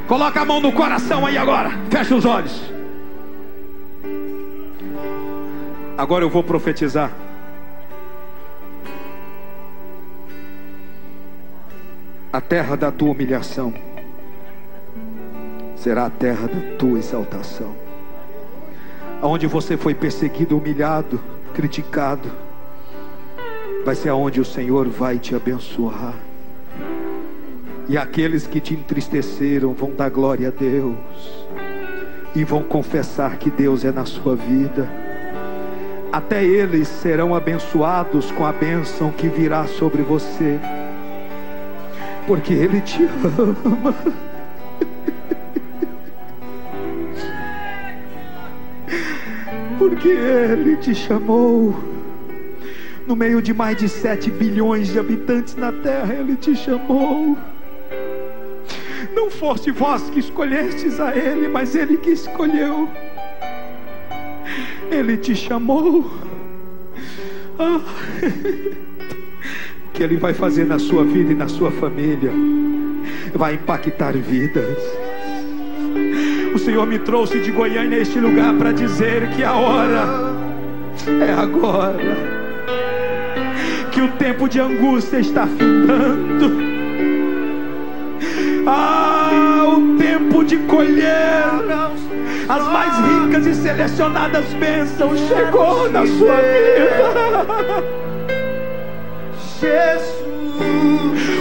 Coloca a mão no coração aí agora. Fecha os olhos. Agora eu vou profetizar. A terra da tua humilhação será a terra da tua exaltação. Aonde você foi perseguido, humilhado, criticado, vai ser aonde o Senhor vai te abençoar. E aqueles que te entristeceram vão dar glória a Deus e vão confessar que Deus é na sua vida. Até eles serão abençoados com a bênção que virá sobre você, porque Ele te ama. Porque Ele te chamou. No meio de mais de 7 bilhões de habitantes na terra, Ele te chamou. Não foste vós que escolhestes a Ele, mas Ele que escolheu. Ele te chamou. O que Ele vai fazer na sua vida e na sua família vai impactar vidas. O Senhor me trouxe de Goiânia a este lugar para dizer que a hora é agora, que o tempo de angústia está findando. O tempo de colher as mais ricas e selecionadas bênçãos chegou na sua vida. Jesus,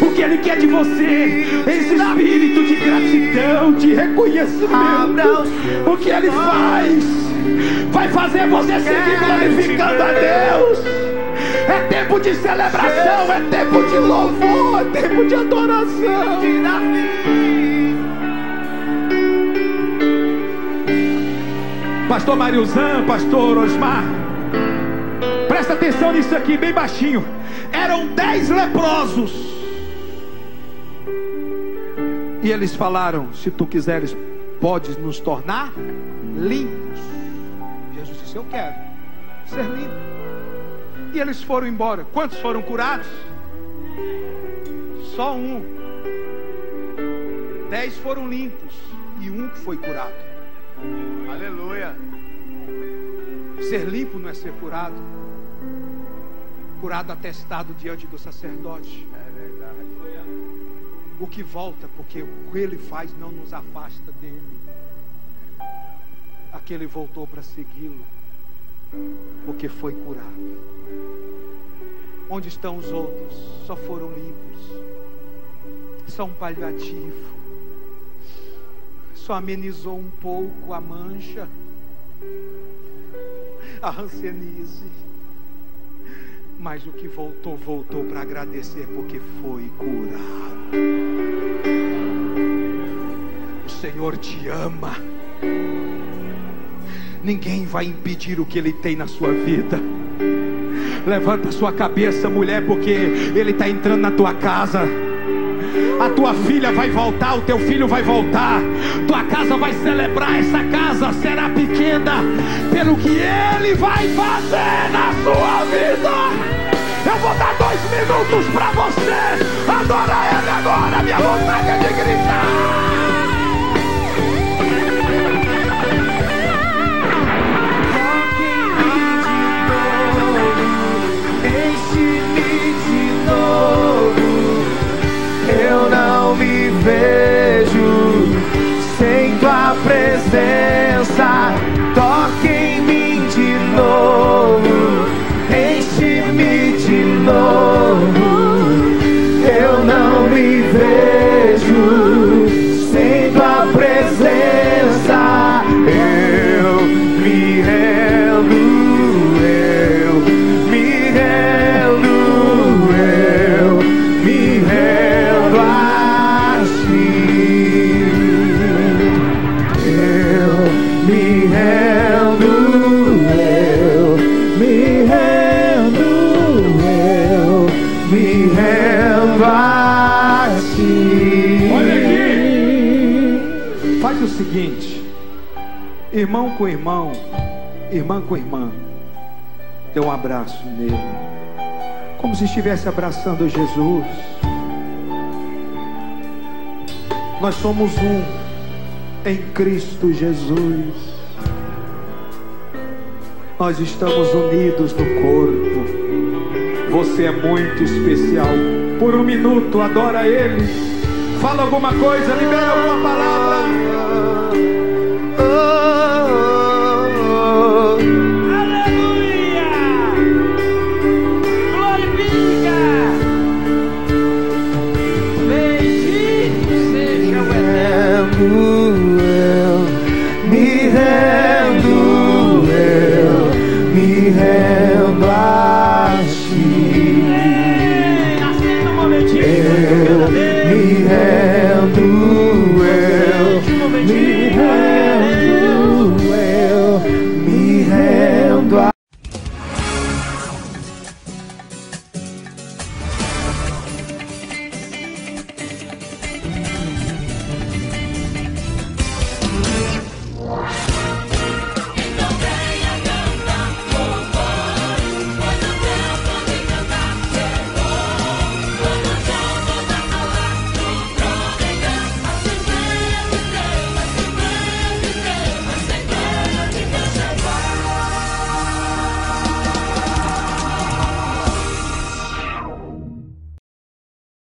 o que Ele quer de você, esse espírito de gratidão, de reconhecimento. O que Ele faz vai fazer você seguir glorificando a Deus. É tempo de celebração, é tempo de louvor, é tempo de adoração. Pastor Mariuzan, pastor Osmar, presta atenção nisso aqui bem baixinho. Eram 10 leprosos e eles falaram: se tu quiseres, podes nos tornar limpos. Jesus disse: eu quero ser limpo. E eles foram embora. Quantos foram curados? Só um. 10 foram limpos e um que foi curado. Aleluia. Ser limpo não é ser curado. Curado atestado diante do sacerdote. É verdade. O que volta, porque o que Ele faz não nos afasta dele. Aquele voltou para segui-lo, porque foi curado. Onde estão os outros? Só foram limpos. Só um paliativo. Só amenizou um pouco a mancha, a hanseníase. Mas o que voltou, voltou para agradecer, porque foi curado. O Senhor te ama. Ninguém vai impedir o que Ele tem na sua vida. Levanta a sua cabeça, mulher, porque Ele está entrando na tua casa. A tua filha vai voltar, o teu filho vai voltar. Tua casa vai celebrar, essa casa será pequena pelo que Ele vai fazer na sua vida. Eu vou dar 2 minutos para você. Adora Ele agora, minha vontade é de gritar. Eu não me vejo sem tua presença. Toque em mim de novo, enche-me de novo. Eu não me vejo sem tua presença. Eu me rendo, eu me rendo, eu me rendo a ti. Eu me rendo, eu me rendo, eu me rendo a ti. Olha aqui. Faz o seguinte: irmão com irmão, irmã com irmã, dê um abraço nele, como se estivesse abraçando Jesus. Nós somos um em Cristo Jesus. Nós estamos unidos no corpo. Você é muito especial. Por um minuto, adora Ele. Fala alguma coisa, libera alguma palavra.